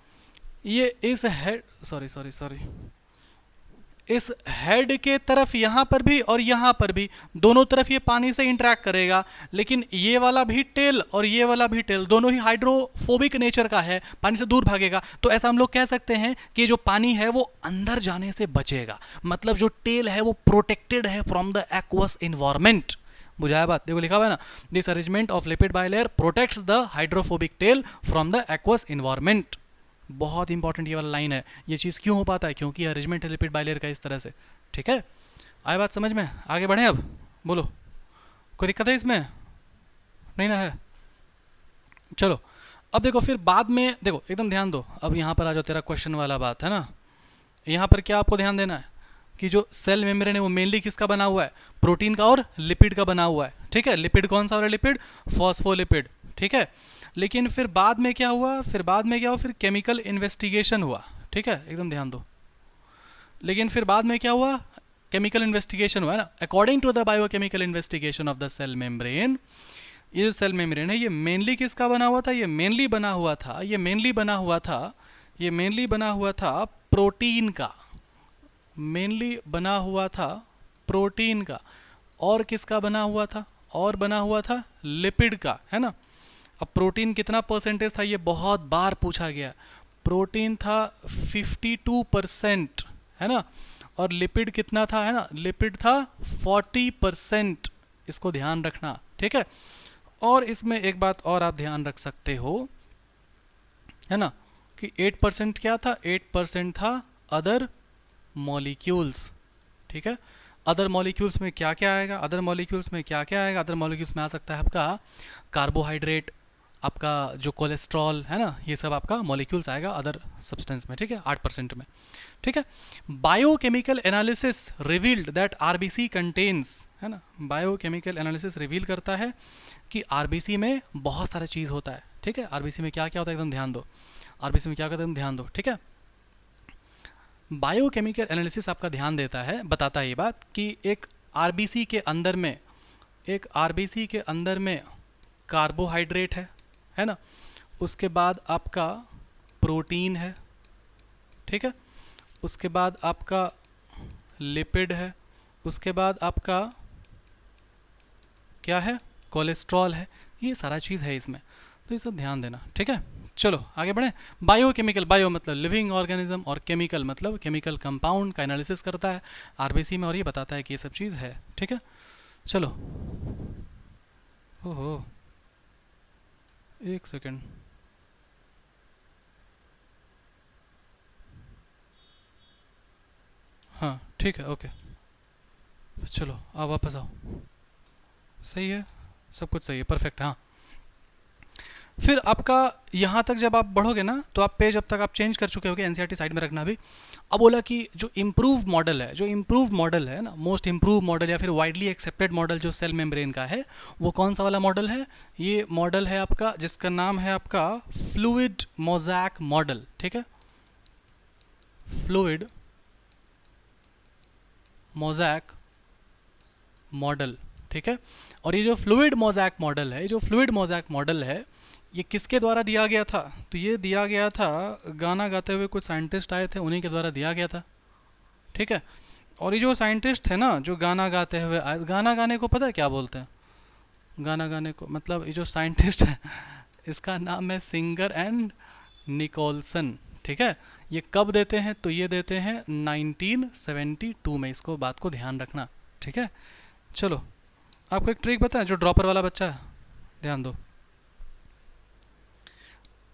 Speaker 1: ये इस हेड, सॉरी इस हेड के तरफ यहाँ पर भी और यहाँ पर भी, दोनों तरफ ये पानी से इंटरेक्ट करेगा, लेकिन ये वाला भी टेल और ये वाला भी टेल दोनों ही हाइड्रोफोबिक नेचर का है, पानी से दूर भागेगा। तो ऐसा हम लोग कह सकते हैं कि जो पानी है वो अंदर जाने से बचेगा, मतलब जो टेल है वो प्रोटेक्टेड है फ्रॉम द एक्वस इन्वायरमेंट। बुझाया बात? देखो लिखा हुआ है ना, this arrangement of lipid bilayer protects the hydrophobic tell from the aqueous environment. बहुत इंपॉर्टेंट ये वाला लाइन है। ये चीज़ क्यों हो पाता है? क्योंकि अरेंजमेंट है लिपिड बाइलेयर का इस तरह से, ठीक है। आए बात समझ में? आगे बढ़ें अब, बोलो कोई दिक्कत है इसमें? नहीं ना है? चलो अब देखो, फिर बाद में देखो, एकदम ध्यान दो। अब यहाँ पर आ जाओ, तेरा क्वेश्चन वाला बात है ना, यहाँ पर क्या आपको ध्यान देना है कि जो सेल मेम्ब्रेन है वो मेनली किसका बना हुआ है? प्रोटीन का और लिपिड का बना हुआ है, ठीक है। लिपिड कौन सा हो रहा है? लिपिड फॉस्फोलिपिड, ठीक है। लेकिन फिर बाद में क्या हुआ? फिर केमिकल इन्वेस्टिगेशन हुआ, ठीक है, एकदम ध्यान दो। लेकिन फिर बाद में क्या हुआ? केमिकल इन्वेस्टिगेशन हुआ है ना। According to the biochemical investigation of the cell membrane, ये जो सेल मेम्ब्रेन है ये मेनली किसका बना हुआ था? ये मेनली बना हुआ था प्रोटीन का, मेनली बना हुआ था प्रोटीन का। और किसका बना हुआ था? और बना हुआ था लिपिड का, है ना। अब प्रोटीन कितना परसेंटेज था? ये बहुत बार पूछा गया। प्रोटीन था 52%, है ना, और लिपिड कितना था? है ना, लिपिड था 40%। इसको ध्यान रखना, ठीक है। और इसमें एक बात और आप ध्यान रख सकते हो, है ना, कि 8% क्या था? 8% था अदर मॉलिक्यूल्स, ठीक है। अदर मॉलिक्यूल्स में क्या क्या आएगा? अदर मॉलिक्यूल्स में आ सकता है आपका कार्बोहाइड्रेट, आपका जो कोलेस्ट्रॉल है ना, ये सब आपका मॉलिक्यूल्स आएगा अदर सब्सटेंस में, ठीक है, 8% में, ठीक है। Biochemical analysis revealed that RBC contains, है ना, बायोकेमिकल एनालिसिस रिवील करता है कि आरबीसी में बहुत सारा चीज़ होता है, ठीक है। आरबीसी में क्या क्या होता है एकदम ध्यान दो, आरबीसी में क्या होता है एकदम ध्यान दो, ठीक है। बायोकेमिकल एनालिसिस आपका ध्यान देता है, बताता है ये बात कि एक आरबीसी के अंदर में, एक आरबीसी के अंदर में कार्बोहाइड्रेट है ना, उसके बाद आपका प्रोटीन है, ठीक है, उसके बाद आपका लिपिड है, उसके बाद आपका क्या है, कोलेस्ट्रॉल है, ये सारा चीज़ है इसमें, तो ये सब ध्यान देना, ठीक है। चलो आगे बढ़ें। बायोकेमिकल, बायो मतलब लिविंग ऑर्गेनिज्म, और केमिकल मतलब केमिकल कंपाउंड का एनालिसिस करता है आरबीसी में, और ये बताता है कि ये सब चीज़ है, ठीक है। चलो, ओहो, एक सेकेंड, हाँ ठीक है, ओके, चलो आप वापस आओ, सही है, सब कुछ सही है, परफेक्ट, हाँ। फिर आपका यहाँ तक जब आप बढ़ोगे ना, तो आप पेज अब तक आप चेंज कर चुके होगे, एनसीईआरटी साइड में रखना भी। अब बोला कि जो इम्प्रूव मॉडल है, जो इम्प्रूव मॉडल है ना, मोस्ट इम्प्रूव मॉडल या फिर वाइडली एक्सेप्टेड मॉडल जो सेल मेम्ब्रेन का है, वो कौन सा वाला मॉडल है? ये मॉडल है आपका जिसका नाम है आपका फ्लूइड मोज़ैक मॉडल, ठीक है, फ्लूइड मोज़ैक मॉडल, ठीक है। और ये जो फ्लूइड मोज़ैक मॉडल है, ये जो फ्लूइड मोज़ैक मॉडल है, ये किसके द्वारा दिया गया था? तो ये दिया गया था, गाना गाते हुए कुछ साइंटिस्ट आए थे, उन्हीं के द्वारा दिया गया था, ठीक है। और ये जो साइंटिस्ट थे ना, जो गाना गाते हुए आए, गाना गाने को पता है क्या बोलते हैं? गाना गाने को मतलब, ये जो साइंटिस्ट है इसका नाम है सिंगर एंड निकोलसन, ठीक है। ये कब देते हैं? तो ये देते हैं 1972 में, इसको बात को ध्यान रखना, ठीक है। चलो आपको एक ट्रिक पता है, जो ड्रॉपर वाला बच्चा है, ध्यान दो।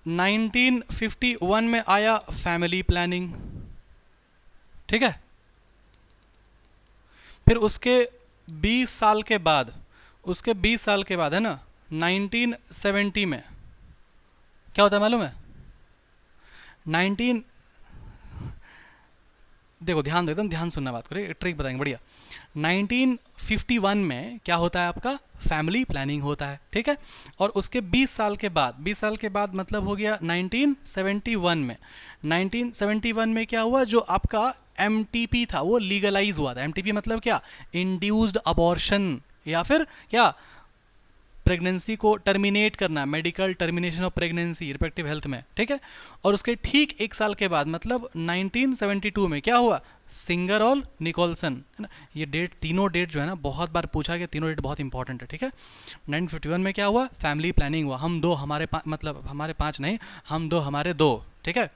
Speaker 1: 1951 में आया फैमिली प्लानिंग, ठीक है। फिर उसके 20 साल के बाद, उसके 20 साल के बाद है ना, 1970 में क्या होता है मालूम है? 19 देखो ध्यान दो, एकदम ध्यान सुनना, बात करें, ट्रिक बताएंगे, बढ़िया। 1951 में क्या होता है आपका? फैमिली प्लानिंग होता है, ठीक है। और उसके 20 साल के बाद, 20 साल के बाद मतलब हो गया 1971 में। 1971 में क्या हुआ? जो आपका एमटीपी था वो लीगलाइज हुआ था। एमटीपी मतलब क्या? इंड्यूस्ड अबॉर्शन, या फिर क्या, प्रेगनेंसी को टर्मिनेट करना, medical termination of pregnancy reproductive health में, ठीक है। और उसके ठीक एक साल के बाद मतलब 1972 में क्या हुआ? सिंगर और निकोलसन, है ना। ये डेट, तीनों डेट जो है ना, बहुत बार पूछा गया, तीनों डेट बहुत इंपॉर्टेंट है, ठीक है। 1951 में क्या हुआ? फैमिली प्लानिंग हुआ, हम दो हमारे मतलब हमारे पाँच नहीं, हम दो हमारे दो, ठीक है।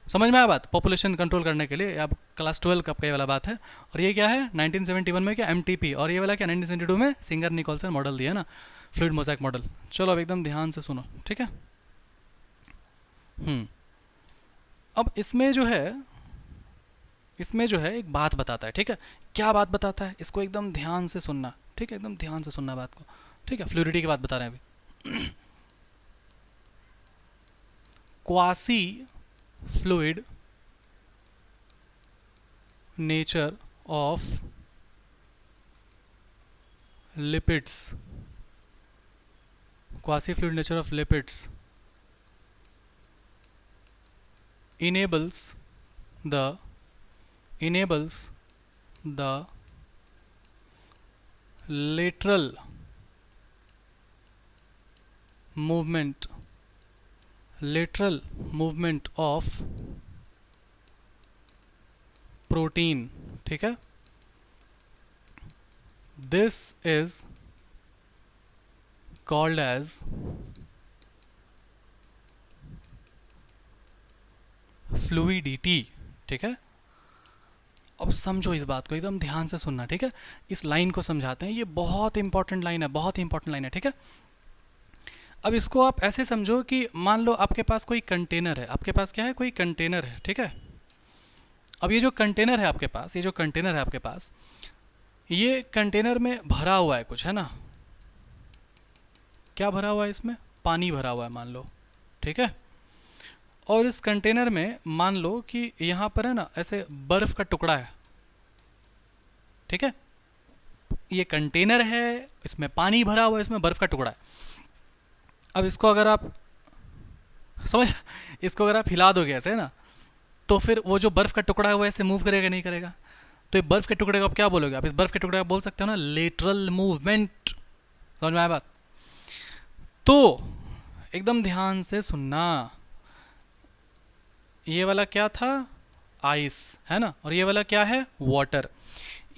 Speaker 1: समझ में आया बात? पॉपुलेशन कंट्रोल करने के लिए, अब क्लास 12 कब का ये वाला बात है। और ये क्या है? 1971 में क्या? एमटीपी, और ये वाला क्या? 1972 में सिंगर निकोलसन मॉडल दिया ना, फ्लूइड मोज़ैक मॉडल। चलो अब एकदम ध्यान से सुनो, ठीक है। अब इसमें जो है, इसमें जो है एक बात बताता है, ठीक है। क्या बात बताता है? इसको एकदम ध्यान से सुनना, ठीक है, एकदम ध्यान से सुनना बात को, ठीक है। फ्लूइडिटी की बात बता रहे हैं अभी। Quasi fluid nature of lipids, quasi fluid nature of lipids enables the lateral movement of protein, ठीक है। This is called as fluidity, ठीक है। अब समझो इस बात को, एकदम ध्यान से सुनना, ठीक है। इस लाइन को समझाते हैं, ये बहुत इंपॉर्टेंट लाइन है, बहुत इंपॉर्टेंट लाइन है, ठीक है। अब इसको आप ऐसे समझो कि मान लो आपके पास कोई कंटेनर है, आपके पास क्या है? कोई कंटेनर है, ठीक है। अब ये जो कंटेनर है आपके पास, ये जो कंटेनर है आपके पास, ये कंटेनर में भरा हुआ है कुछ, है ना। क्या भरा हुआ है इसमें? पानी भरा हुआ है मान लो, ठीक है। और इस कंटेनर में मान लो कि यहाँ पर है ना ऐसे बर्फ़ का टुकड़ा है, ठीक है। ये कंटेनर है, इसमें पानी भरा हुआ है, इसमें बर्फ़ का टुकड़ा है। अब इसको अगर आप समझ इसको अगर आप हिला दोगे ऐसे ना, तो फिर वो जो बर्फ़ का टुकड़ा है वो ऐसे मूव करेगा नहीं करेगा। तो ये बर्फ़ के टुकड़े को आप क्या बोलोगे? आप इस बर्फ़ के टुकड़े को बोल सकते हो ना लेटरल मूवमेंट। समझ में आया बात? तो एकदम ध्यान से सुनना, ये वाला क्या था? आइस, है ना। और ये वाला क्या है? वाटर।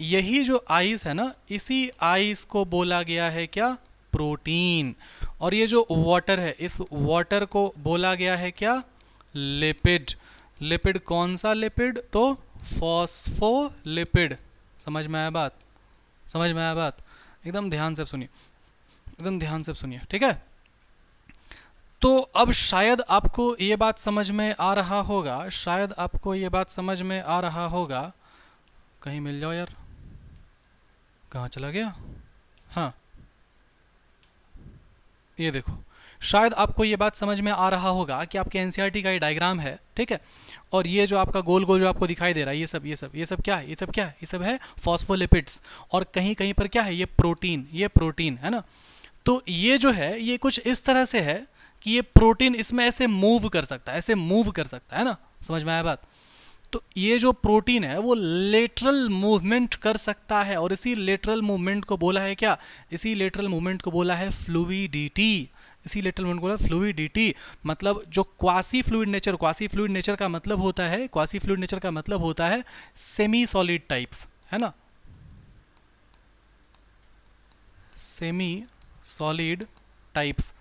Speaker 1: यही जो आइस है ना, इसी आइस को बोला गया है क्या? प्रोटीन। और ये जो वाटर है, इस वाटर को बोला गया है क्या? लिपिड। लिपिड कौन सा लिपिड? तो फॉस्फोलिपिड। समझ में आया बात? समझ में आया बात? एकदम ध्यान से सुनिए, एकदम ध्यान से सुनिए, ठीक है। तो अब शायद आपको ये बात समझ में आ रहा होगा, शायद आपको ये बात समझ में आ रहा होगा। कहीं मिल जाओ यार, कहाँ चला गया? हाँ, ये देखो, शायद आपको ये बात समझ में आ रहा होगा कि आपके एनसीईआरटी का ये डायग्राम है, ठीक है। और ये जो आपका गोल गोल जो आपको दिखाई दे रहा है, ये सब क्या है? ये सब क्या है? ये सब है फॉस्फोलिपिड्स। और कहीं कहीं पर क्या है? ये प्रोटीन, ये प्रोटीन है ना। तो ये जो है ये कुछ इस तरह से है कि ये प्रोटीन इसमें ऐसे मूव कर सकता है, ऐसे मूव कर सकता है ना। समझ में आया बात? तो ये जो प्रोटीन है वो लेटरल मूवमेंट कर सकता है, और इसी लेटरल मूवमेंट को बोला है क्या? इसी लेटरल मूवमेंट को बोला है फ्लूइडिटी। इसी लेटरल मूवमेंट को बोला फ्लूइडिटी। मतलब जो quasi fluid nature, quasi fluid nature का मतलब होता है, क्वासी फ्लूइड नेचर का मतलब होता है सेमी सॉलिड टाइप्स, है ना। सेमी सॉलिड टाइप्स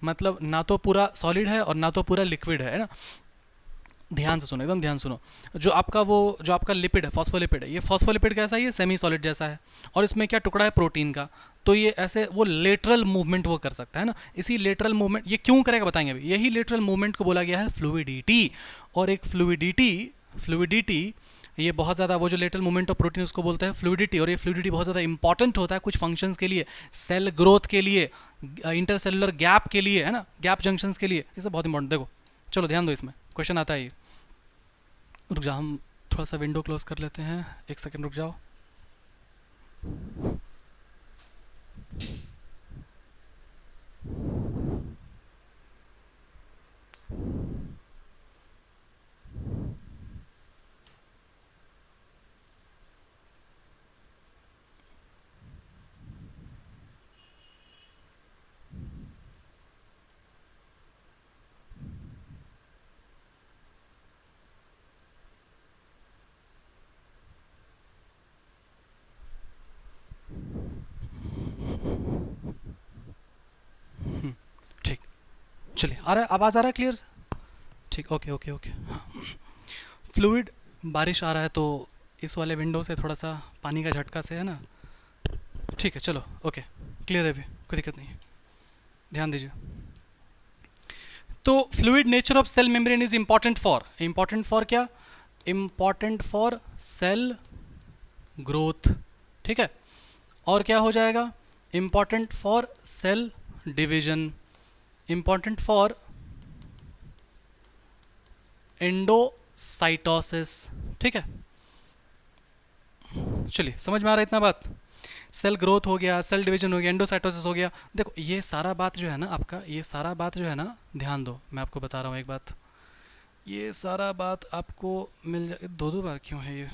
Speaker 1: मतलब ना तो पूरा सॉलिड है और ना तो पूरा लिक्विड है ना। ध्यान से सुनो, एकदम ध्यान सुनो। जो आपका लिपिड है, फॉस्फोलिपिड है, ये फॉस्फोलिपिड कैसा है? ये सेमी सॉलिड जैसा है। और इसमें क्या टुकड़ा है? प्रोटीन का। तो ये ऐसे वो लेटरल मूवमेंट वो कर सकता है ना। इसी लेटरल मूवमेंट ये क्यों करेगा बताएंगे अभी। यही लेटरल मूवमेंट को बोला गया है फ्लूइडिटी। और एक फ्लूइडिटी ये बहुत ज़्यादा, वो जो लेटरल मूवमेंट ऑफ प्रोटीन उसको बोलते हैं फ्लूइडिटी। और ये फ्लूइडिटी बहुत ज़्यादा इंपॉर्टेंट होता है कुछ फंक्शंस के लिए, सेल ग्रोथ के लिए, इंटरसेलुलर गैप के लिए, है ना, गैप जंक्शंस के लिए। ये सब बहुत इंपॉर्टेंट। देखो चलो ध्यान दो, इसमें क्वेश्चन आता है ये। रुक जाओ, हम थोड़ा सा विंडो क्लोज कर लेते हैं, एक सेकंड रुक जाओ। ठीक, चलिए आ रहा है, आवाज़ आ रहा है क्लियर से? ठीक, ओके ओके ओके। हाँ, फ्लूइड, बारिश आ रहा है तो इस वाले विंडो से थोड़ा सा पानी का झटका से है ना। ठीक है चलो, ओके, क्लियर है अभी, कोई दिक्कत नहीं है, ध्यान दीजिए। तो fluid nature of cell membrane is important for क्या? इंपॉर्टेंट फॉर सेल ग्रोथ, ठीक है। और क्या हो जाएगा? Important for cell division, important for endocytosis, ठीक है। चलिए समझ में आ रहा है इतना बात? सेल ग्रोथ हो गया, सेल डिवीजन हो गया, एंडोसाइटोसिस हो गया। देखो ये सारा बात जो है ना आपका, ये सारा बात जो है ना, ध्यान दो, मैं आपको बता रहा हूँ एक बात। ये सारा बात आपको मिल जाए। दो दो बार क्यों है ये?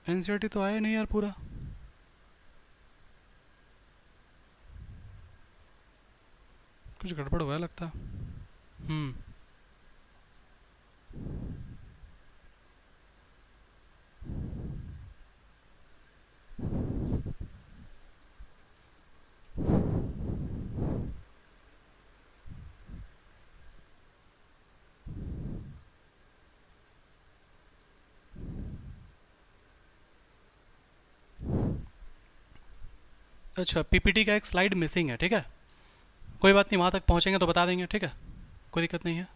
Speaker 1: एनसीईआरटी तो आया नहीं यार पूरा। कुछ गड़बड़ हुआ है लगता। हम्म, अच्छा, पीपीटी का एक स्लाइड मिसिंग है, ठीक है, कोई बात नहीं, वहाँ तक पहुँचेंगे तो बता देंगे, ठीक है, कोई दिक्कत नहीं है।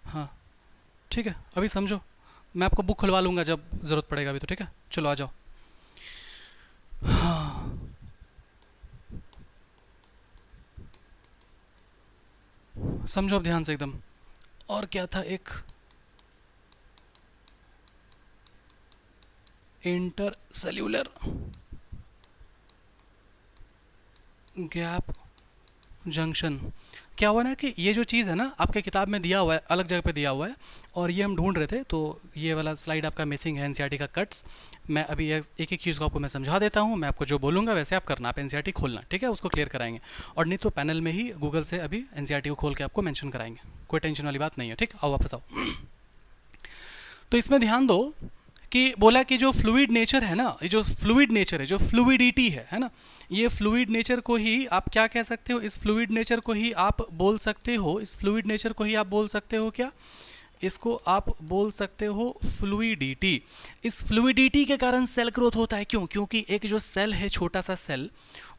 Speaker 1: हाँ ठीक है, अभी समझो, मैं आपको बुक खुलवा लूँगा जब ज़रूरत पड़ेगा अभी तो, ठीक है, चलो आ जाओ। हाँ, समझो अब ध्यान से एकदम। और क्या था, एक इंटर सेल्यूलर गैप जंक्शन। क्या हुआ ना कि ये जो चीज़ है ना आपके किताब में दिया हुआ है, अलग जगह पे दिया हुआ है, और ये हम ढूंढ रहे थे, तो ये वाला स्लाइड आपका मिसिंग है, एनसीईआरटी का कट्स। मैं अभी एक एक चीज़ को आपको मैं समझा देता हूँ, मैं आपको जो बोलूँगा वैसे आप करना, आप एनसीईआरटी खोलना, ठीक है, उसको क्लियर कराएंगे। और नहीं तो पैनल में ही गूगल से अभी एनसीईआरटी को खोल के आपको मेंशन कराएंगे, कोई टेंशन वाली बात नहीं है, ठीक, आओ वापस आओ। तो इसमें ध्यान दो कि बोला कि जो फ्लूइड नेचर है ना, ये जो फ्लूइड नेचर है, जो फ्लूइडिटी है ना, ये फ्लूइड नेचर को ही आप क्या कह सकते हो, इस फ्लूइड नेचर को ही आप बोल सकते हो, इस फ्लूइड नेचर को ही आप बोल सकते हो क्या, इसको आप बोल सकते हो फ्लूइडिटी। इस फ्लूइडिटी के कारण सेल ग्रोथ होता है, क्यों, क्योंकि एक जो सेल है, छोटा सा सेल,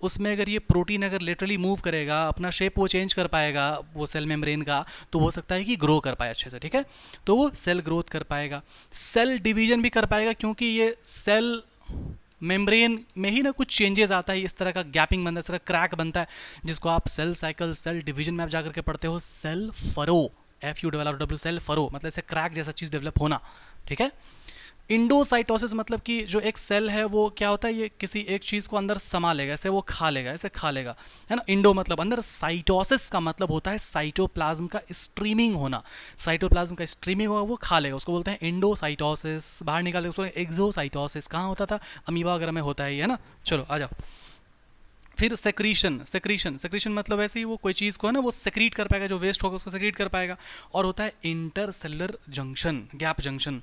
Speaker 1: उसमें अगर ये प्रोटीन अगर लिटरली मूव करेगा, अपना शेप वो चेंज कर पाएगा वो सेल मेम्ब्रेन का, तो हो सकता है कि ग्रो कर पाए अच्छे से, ठीक है, तो वो सेल ग्रोथ कर पाएगा, सेल डिवीजन भी कर पाएगा, क्योंकि ये सेल मेम्ब्रेन में ही ना कुछ चेंजेस आता है, इस तरह का गैपिंग बनता है, इस तरह क्रैक बनता है, जिसको आप सेल साइकिल, सेल डिवीजन में आप जाकर के पढ़ते हो, cell furrow, FURW, cell furrow, मतलब ऐसे क्रैक जैसा चीज़ डेवलप होना, ठीक है। इंडोसाइटोसिस मतलब कि जो एक सेल है वो क्या होता है, ये किसी एक चीज़ को अंदर समा लेगा, ऐसे वो खा लेगा, ऐसे खा लेगा, है ना, इंडो मतलब अंदर, साइटोसिस का मतलब होता है साइटोप्लाज्म का स्ट्रीमिंग होना, साइटोप्लाज्म का स्ट्रीमिंग होगा, वो खा लेगा, उसको बोलते हैं इंडोसाइटोसिस, बाहर निकाल देगा उसको एक्सोसाइटोसिस, कहाँ होता था, अमीबा वगैरह में होता है ये, है ना। चलो आ जाओ। फिर सेक्रीशन, सेक्रीशन, सेक्रीशन मतलब ऐसे ही वो कोई चीज़ को है ना वो सेक्रीट कर पाएगा, जो वेस्ट होगा उसको सेक्रीट कर पाएगा। और होता है इंटरसेलुलर जंक्शन, गैप जंक्शन,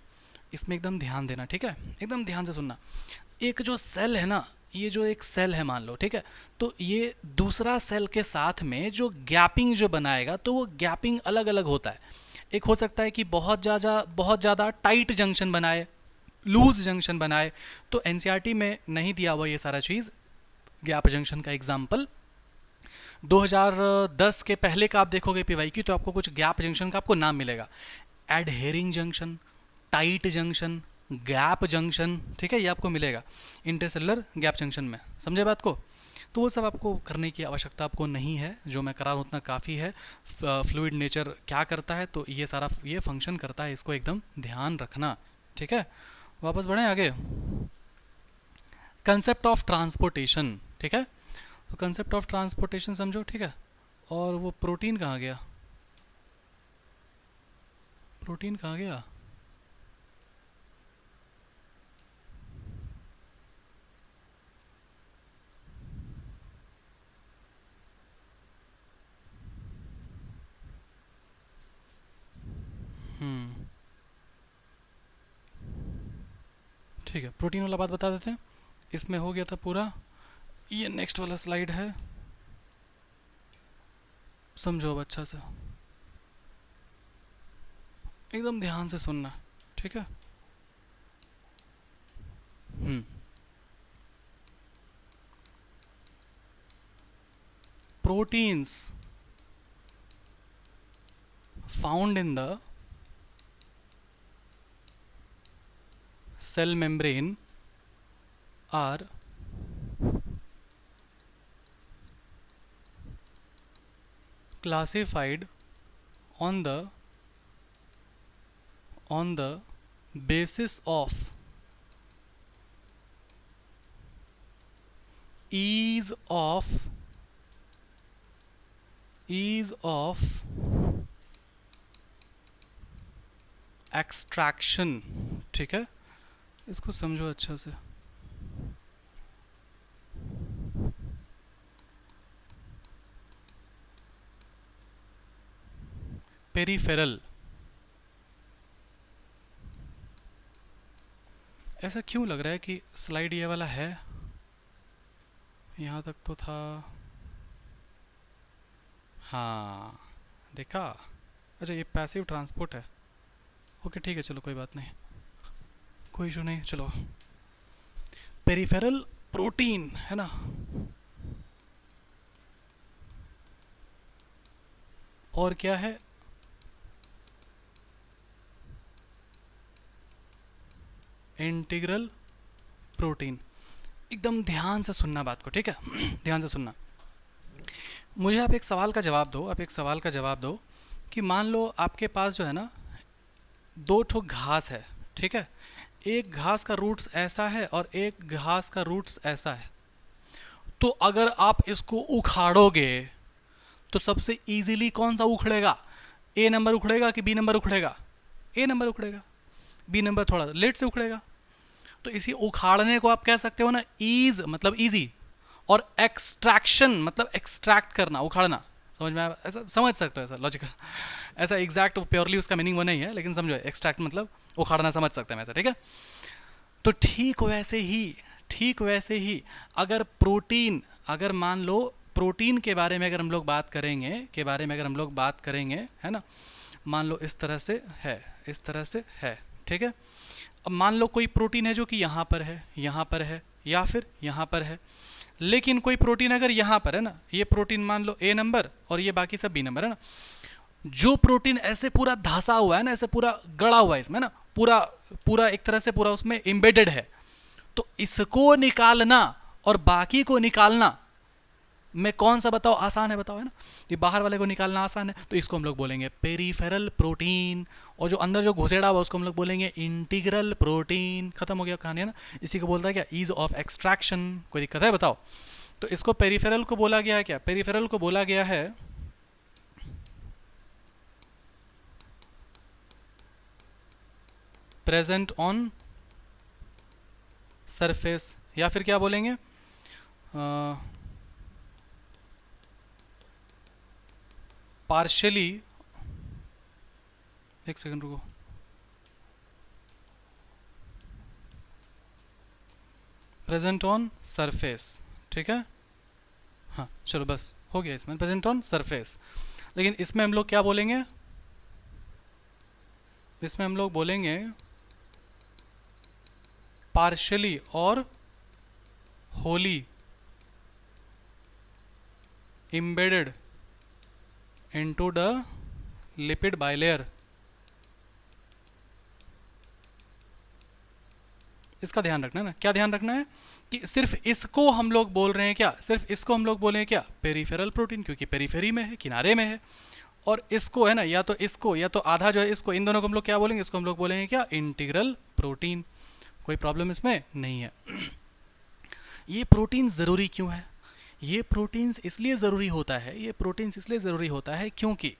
Speaker 1: इसमें एकदम ध्यान देना, ठीक है, एकदम ध्यान से सुनना। एक जो सेल है ना, ये जो एक सेल है मान लो, ठीक है, तो ये दूसरा सेल के साथ में जो गैपिंग जो बनाएगा, तो वो गैपिंग अलग अलग होता है। एक हो सकता है कि बहुत ज़्यादा टाइट जंक्शन बनाए, लूज जंक्शन बनाए, तो एनसीईआरटी में नहीं दिया हुआ ये सारा चीज़। गैप जंक्शन का एग्जाम्पल 2010 के पहले का आप देखोगे पीवाईक्यू, तो आपको कुछ गैप जंक्शन का आपको नाम मिलेगा, adhering junction, tight junction, gap junction, ठीक है, ये आपको मिलेगा इंटरसेलुलर गैप जंक्शन में, समझे बात को। तो वो सब आपको करने की आवश्यकता आपको नहीं है, जो मैं करा रहा हूँ उतना काफ़ी है। फ्लूइड नेचर क्या करता है, तो ये सारा ये फंक्शन करता है, इसको एकदम ध्यान रखना, ठीक है। वापस बढ़ें आगे, कंसेप्ट ऑफ ट्रांसपोर्टेशन, ठीक है, तो कंसेप्ट ऑफ ट्रांसपोर्टेशन समझो, ठीक है। और वो प्रोटीन कहाँ गया, प्रोटीन कहाँ गया, ठीक है, प्रोटीन वाला बात बता देते हैं, इसमें हो गया था पूरा। ये नेक्स्ट वाला स्लाइड है, समझो अब अच्छा से, एकदम ध्यान से सुनना, ठीक है। Proteins found in the cell membrane are classified on the basis of ease of extraction, ठीक है, इसको समझो अच्छा से। पेरीफेरल, ऐसा क्यों लग रहा है कि स्लाइड ये वाला है, यहाँ तक तो था, हाँ देखा, अच्छा ये पैसिव ट्रांसपोर्ट है, ओके ठीक है, चलो कोई बात नहीं, कोई इशू नहीं, चलो। पेरीफेरल प्रोटीन है ना, और क्या है, इंटीग्रल प्रोटीन। एकदम ध्यान से सुनना बात को, ठीक है? ध्यान से सुनना। मुझे आप एक सवाल का जवाब दो, आप एक सवाल का जवाब दो कि मान लो आपके पास जो है ना दो ठो घास है, ठीक है? एक घास का रूट्स ऐसा है और एक घास का रूट्स ऐसा है। तो अगर आप इसको उखाड़ोगे तो सबसे इजीली कौन सा उखड़ेगा? ए नंबर उखड़ेगा कि बी नंबर उखड़ेगा? ए नंबर उखड़ेगा। बी नंबर थोड़ा लेट से उखड़ेगा। तो इसी उखाड़ने को आप कह सकते हो ना ईज मतलब इजी, और एक्सट्रैक्शन मतलब एक्सट्रैक्ट करना, उखाड़ना। समझ में आया? ऐसा समझ सकते हो, ऐसा लॉजिकल, ऐसा एग्जैक्ट प्योरली उसका मीनिंग वो नहीं है, लेकिन समझो एक्सट्रैक्ट मतलब उखाड़ना, समझ सकते हैं ऐसा, ठीक है? तो ठीक वैसे ही अगर प्रोटीन, अगर मान लो प्रोटीन के बारे में अगर हम लोग बात करेंगे, है ना, मान लो इस तरह से है, इस तरह से है, ठीक है? अब मान लो कोई प्रोटीन है जो कि यहाँ पर है, यहाँ पर है, या फिर यहाँ पर है। लेकिन कोई प्रोटीन अगर यहाँ पर है ना, ये प्रोटीन मान लो ए नंबर और ये बाकी सब बी नंबर है ना, जो प्रोटीन ऐसे पूरा धंसा हुआ है ना, ऐसे पूरा गड़ा हुआ है इसमें ना, पूरा पूरा एक तरह से पूरा उसमें एम्बेडेड है, तो इसको निकालना और बाकी को निकालना में कौन सा बताओ आसान है? बताओ, है ना? ये बाहर वाले को निकालना आसान है, तो इसको हम लोग बोलेंगे पेरिफेरल प्रोटीन, और जो अंदर जो घुसेड़ा हुआ उसको हम लोग बोलेंगे इंटीग्रल प्रोटीन। खत्म हो गया कहानी, है ना? इसी को बोलता है क्या? Ease of extraction. कोई दिक्कत है? बताओ। तो इसको पेरिफेरल को बोला गया है क्या? पेरिफेरल को बोला गया है प्रेजेंट ऑन सरफेस, या फिर क्या बोलेंगे, पार्शियली, एक सेकंड रुको, प्रेजेंट ऑन सरफेस, ठीक है? हाँ चलो बस हो गया, इसमें प्रेजेंट ऑन सरफेस। लेकिन इसमें हम लोग क्या बोलेंगे? इसमें हम लोग बोलेंगे पार्शियली और Holi embedded into the lipid bilayer। इसका ध्यान रखना है ना। क्या ध्यान रखना है? कि सिर्फ इसको हम लोग बोल रहे हैं क्या? सिर्फ इसको हम लोग बोले हैं क्या? पेरिफेरल प्रोटीन, क्योंकि पेरिफेरी में है, किनारे में है। और इसको है ना, या तो इसको या तो आधा जो है इसको, इन दोनों को हम लोग क्या बोलेंगे? इसको हम लोग बोलेंगे क्या? Integral protein. कोई प्रॉब्लम इसमें नहीं है। ये प्रोटीन ज़रूरी क्यों है? ये प्रोटीन्स इसलिए ज़रूरी होता है, ये प्रोटीन्स इसलिए ज़रूरी होता है क्योंकि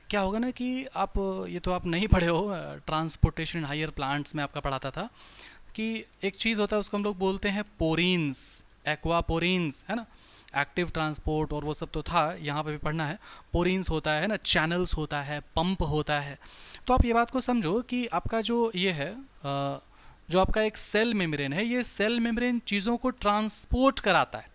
Speaker 1: क्या होगा ना कि आप, ये तो आप नहीं पढ़े हो, ट्रांसपोर्टेशन हायर प्लांट्स में आपका पढ़ाता था कि एक चीज़ होता है उसको हम लोग बोलते हैं पोरीन्स, एक्वापोरीन्स, है ना? एक्टिव ट्रांसपोर्ट और वो सब तो था, यहाँ पे भी पढ़ना है। पोरीन्स होता है ना, चैनल्स होता है, पंप होता है। तो आप ये बात को समझो कि आपका जो ये है, जो आपका एक सेल मेम्ब्रेन है, ये सेल मेम्ब्रेन चीज़ों को ट्रांसपोर्ट कराता है।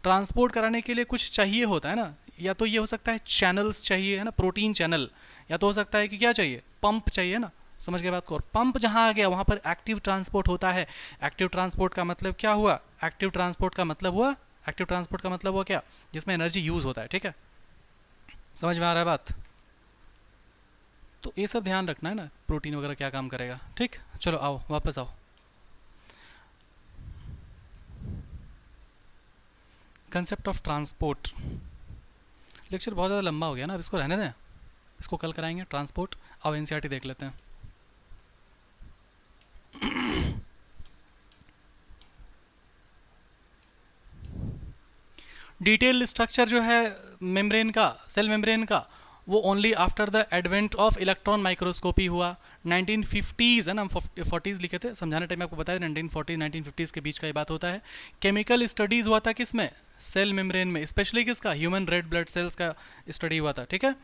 Speaker 1: ट्रांसपोर्ट कराने के लिए कुछ चाहिए होता है ना, या तो ये हो सकता है चैनल्स चाहिए, है ना, प्रोटीन चैनल, या तो हो सकता है कि क्या चाहिए? पंप चाहिए ना। समझ गए बात को? और पंप जहाँ आ गया वहाँ पर एक्टिव ट्रांसपोर्ट होता है। एक्टिव ट्रांसपोर्ट का मतलब क्या हुआ? एक्टिव ट्रांसपोर्ट का मतलब हुआ क्या? जिसमें एनर्जी यूज़ होता है, ठीक है? समझ में आ रहा है बात? तो ये सब ध्यान रखना है ना, प्रोटीन वगैरह क्या काम करेगा, ठीक? चलो आओ, वापस आओ। Concept of transport. लेक्चर बहुत ज़्यादा लंबा हो गया ना, अब इसको रहने दें, इसको कल कराएंगे। ट्रांसपोर्ट, अब एनसीईआरटी देख लेते हैं। डिटेल स्ट्रक्चर जो है मेम्ब्रेन का, सेल मेम्ब्रेन का, वो only after the advent of electron microscopy हुआ 1950s, है ना? हम 40s लिखे थे, समझाने टाइम आपको बताया 1940 1950s के बीच का ये बात होता है। केमिकल स्टडीज़ हुआ था किसमें? सेल मेम्ब्रेन में, स्पेशली किसका? ह्यूमन रेड ब्लड सेल्स का स्टडी हुआ था, ठीक है?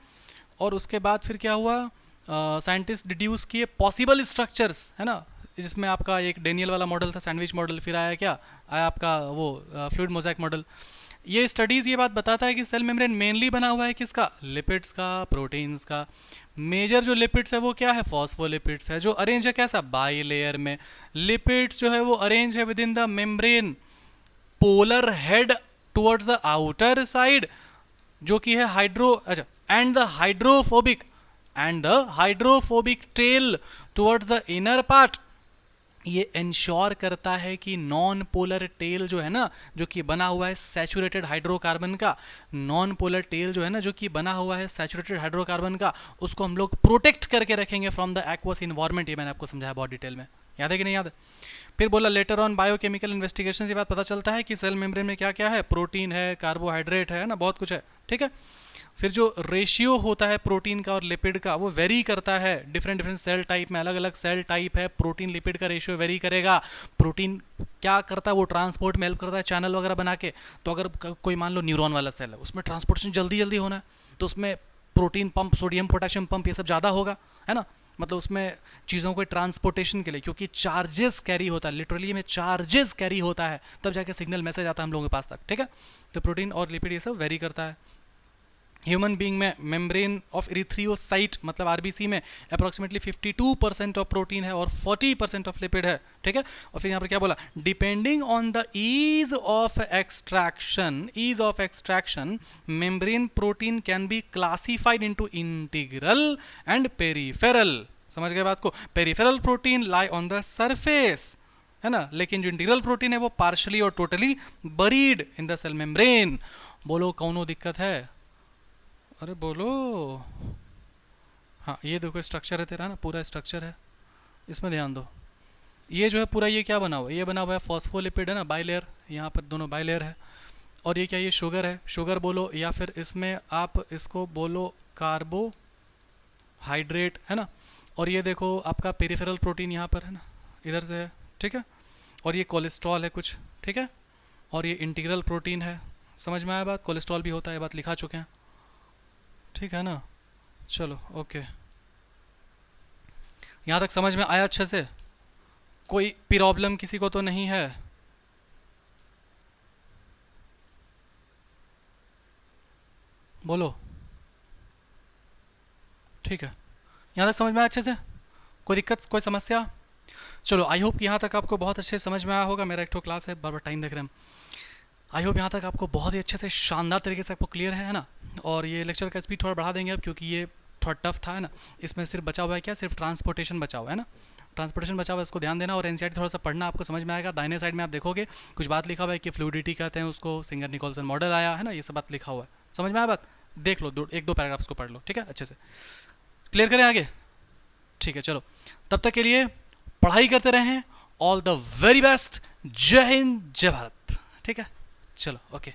Speaker 1: और उसके बाद फिर क्या हुआ? साइंटिस्ट डिड्यूस किए पॉसिबल स्ट्रक्चर्स, है ना? जिसमें आपका एक डेनियल वाला मॉडल था, सैंडविच मॉडल, फिर आया क्या? आया आपका वो फ्लूइड मोज़ेक मॉडल। ये स्टडीज़ ये बात बताता है कि सेल मेम्ब्रेन मेनली बना हुआ है किसका? लिपिड्स का, प्रोटीन्स का। मेजर जो लिपिड्स है वो क्या है? फॉस्फोलिपिड्स है, जो अरेंज है कैसा? बाई लेयर में। लिपिड्स जो है वो अरेंज है with in the membrane, polar head towards the outer side, जो कि है हाइड्रो, अच्छा, and the hydrophobic tell towards the inner part, ये इंश्योर करता है कि नॉन पोलर टेल जो है ना, जो कि बना हुआ है सैचुरेटेड हाइड्रोकार्बन का, नॉन पोलर टेल जो है ना, जो कि बना हुआ है सैचुरेटेड हाइड्रोकार्बन का, उसको हम लोग प्रोटेक्ट करके रखेंगे फ्रॉम द एक्वस इन्वायरमेंट। ये मैंने आपको समझाया बहुत डिटेल में, याद है कि नहीं याद है? फिर बोला लेटर ऑन बायोकेमिकल इन्वेस्टिगेशन के बाद पता चलता है कि सेल मेम्ब्रेन में क्या क्या है, प्रोटीन है, कार्बोहाइड्रेट है ना, बहुत कुछ है, ठीक है। फिर जो रेशियो होता है प्रोटीन का और लिपिड का, वो वेरी करता है डिफरेंट डिफरेंट सेल टाइप में, अलग अलग सेल टाइप है, प्रोटीन लिपिड का रेशियो वेरी करेगा। प्रोटीन क्या करता है, वो ट्रांसपोर्ट में हेल्प करता है चैनल वगैरह बना के। तो अगर कोई मान लो न्यूरॉन वाला सेल है, उसमें ट्रांसपोर्टेशन जल्दी जल्दी होना है, तो उसमें protein pump, sodium potassium pump, ये सब ज़्यादा होगा, है ना। मतलब उसमें चीज़ों को ट्रांसपोर्टेशन के लिए, क्योंकि चार्जेस कैरी होता है, लिटरली में चार्जेस कैरी होता है, तब जाके सिग्नल मैसेज आता है हम लोगों के पास तक, ठीक है। तो प्रोटीन और लिपिड ये सब वेरी करता है। ह्यूमन बीइंग में मेम्ब्रेन ऑफ इरिथ्रियोसाइट मतलब आरबीसी में अप्रॉक्सीमेटली 52% ऑफ प्रोटीन है और 40% ऑफ लिपिड है, ठीक है। और फिर यहाँ पर क्या बोला, depending on the ease of extraction membrane protein can be classified into integral and peripheral. समझ गए बात को? Peripheral protein lie on the surface, है ना, लेकिन जो इंटीग्रल प्रोटीन है वो पार्शली और totally buried in the cell membrane. बोलो कौनो दिक्कत है? अरे बोलो। हाँ, ये देखो स्ट्रक्चर है तेरा ना, पूरा स्ट्रक्चर है, इसमें ध्यान दो। ये जो है पूरा, ये क्या बना हुआ है, ये बना हुआ है फॉस्फोलिपिड, है ना, बाइलेयर, यहाँ पर दोनों बाइलेयर है। और ये क्या, ये शुगर है, शुगर बोलो, या फिर इसमें आप इसको बोलो कार्बोहाइड्रेट, है ना। और ये देखो आपका पेरिफेरल प्रोटीन यहाँ पर है ना, इधर से है, ठीक है। और ये कोलेस्ट्रॉल है कुछ, ठीक है। और ये इंटीग्रल प्रोटीन है। समझ में आया बात? कोलेस्ट्रॉल भी होता है, बात लिखा चुके हैं, ठीक है ना। चलो ओके, यहाँ तक समझ में आया अच्छे से? कोई प्रॉब्लम किसी को तो नहीं है? बोलो। ठीक है, यहाँ तक समझ में आया अच्छे से? कोई दिक्कत, कोई समस्या? चलो, आई होप कि यहाँ तक आपको बहुत अच्छे से समझ में आया होगा। मेरा एक ठो क्लास है, बार बार टाइम देख रहे हैं हम। आई होप यहाँ तक आपको बहुत ही अच्छे से, शानदार तरीके से आपको क्लियर है ना। और ये लेक्चर का स्पीड थोड़ा बढ़ा देंगे अब, क्योंकि ये थोड़ा टफ था, है ना। इसमें सिर्फ बचा हुआ है क्या, सिर्फ ट्रांसपोर्टेशन बचा हुआ है ना, ट्रांसपोर्टेशन बचा हुआ है, इसको ध्यान देना। और एनसीईआरटी थोड़ा सा पढ़ना, आपको समझ में आएगा। दाहिने साइड में आप देखोगे कुछ बात लिखा हुआ है कि फ्लूइडिटी कहते हैं उसको, सिंगर निकोलसन मॉडल आया है ना, ये सब बात लिखा हुआ है। समझ में आया बात? देख लो, एक दो पैराग्राफ्स को पढ़ लो, ठीक है, अच्छे से क्लियर करें आगे। ठीक है, चलो तब तक के लिए पढ़ाई करते रहें। All the very best. जय हिंद, जय भारत। ठीक है, चलो ओके।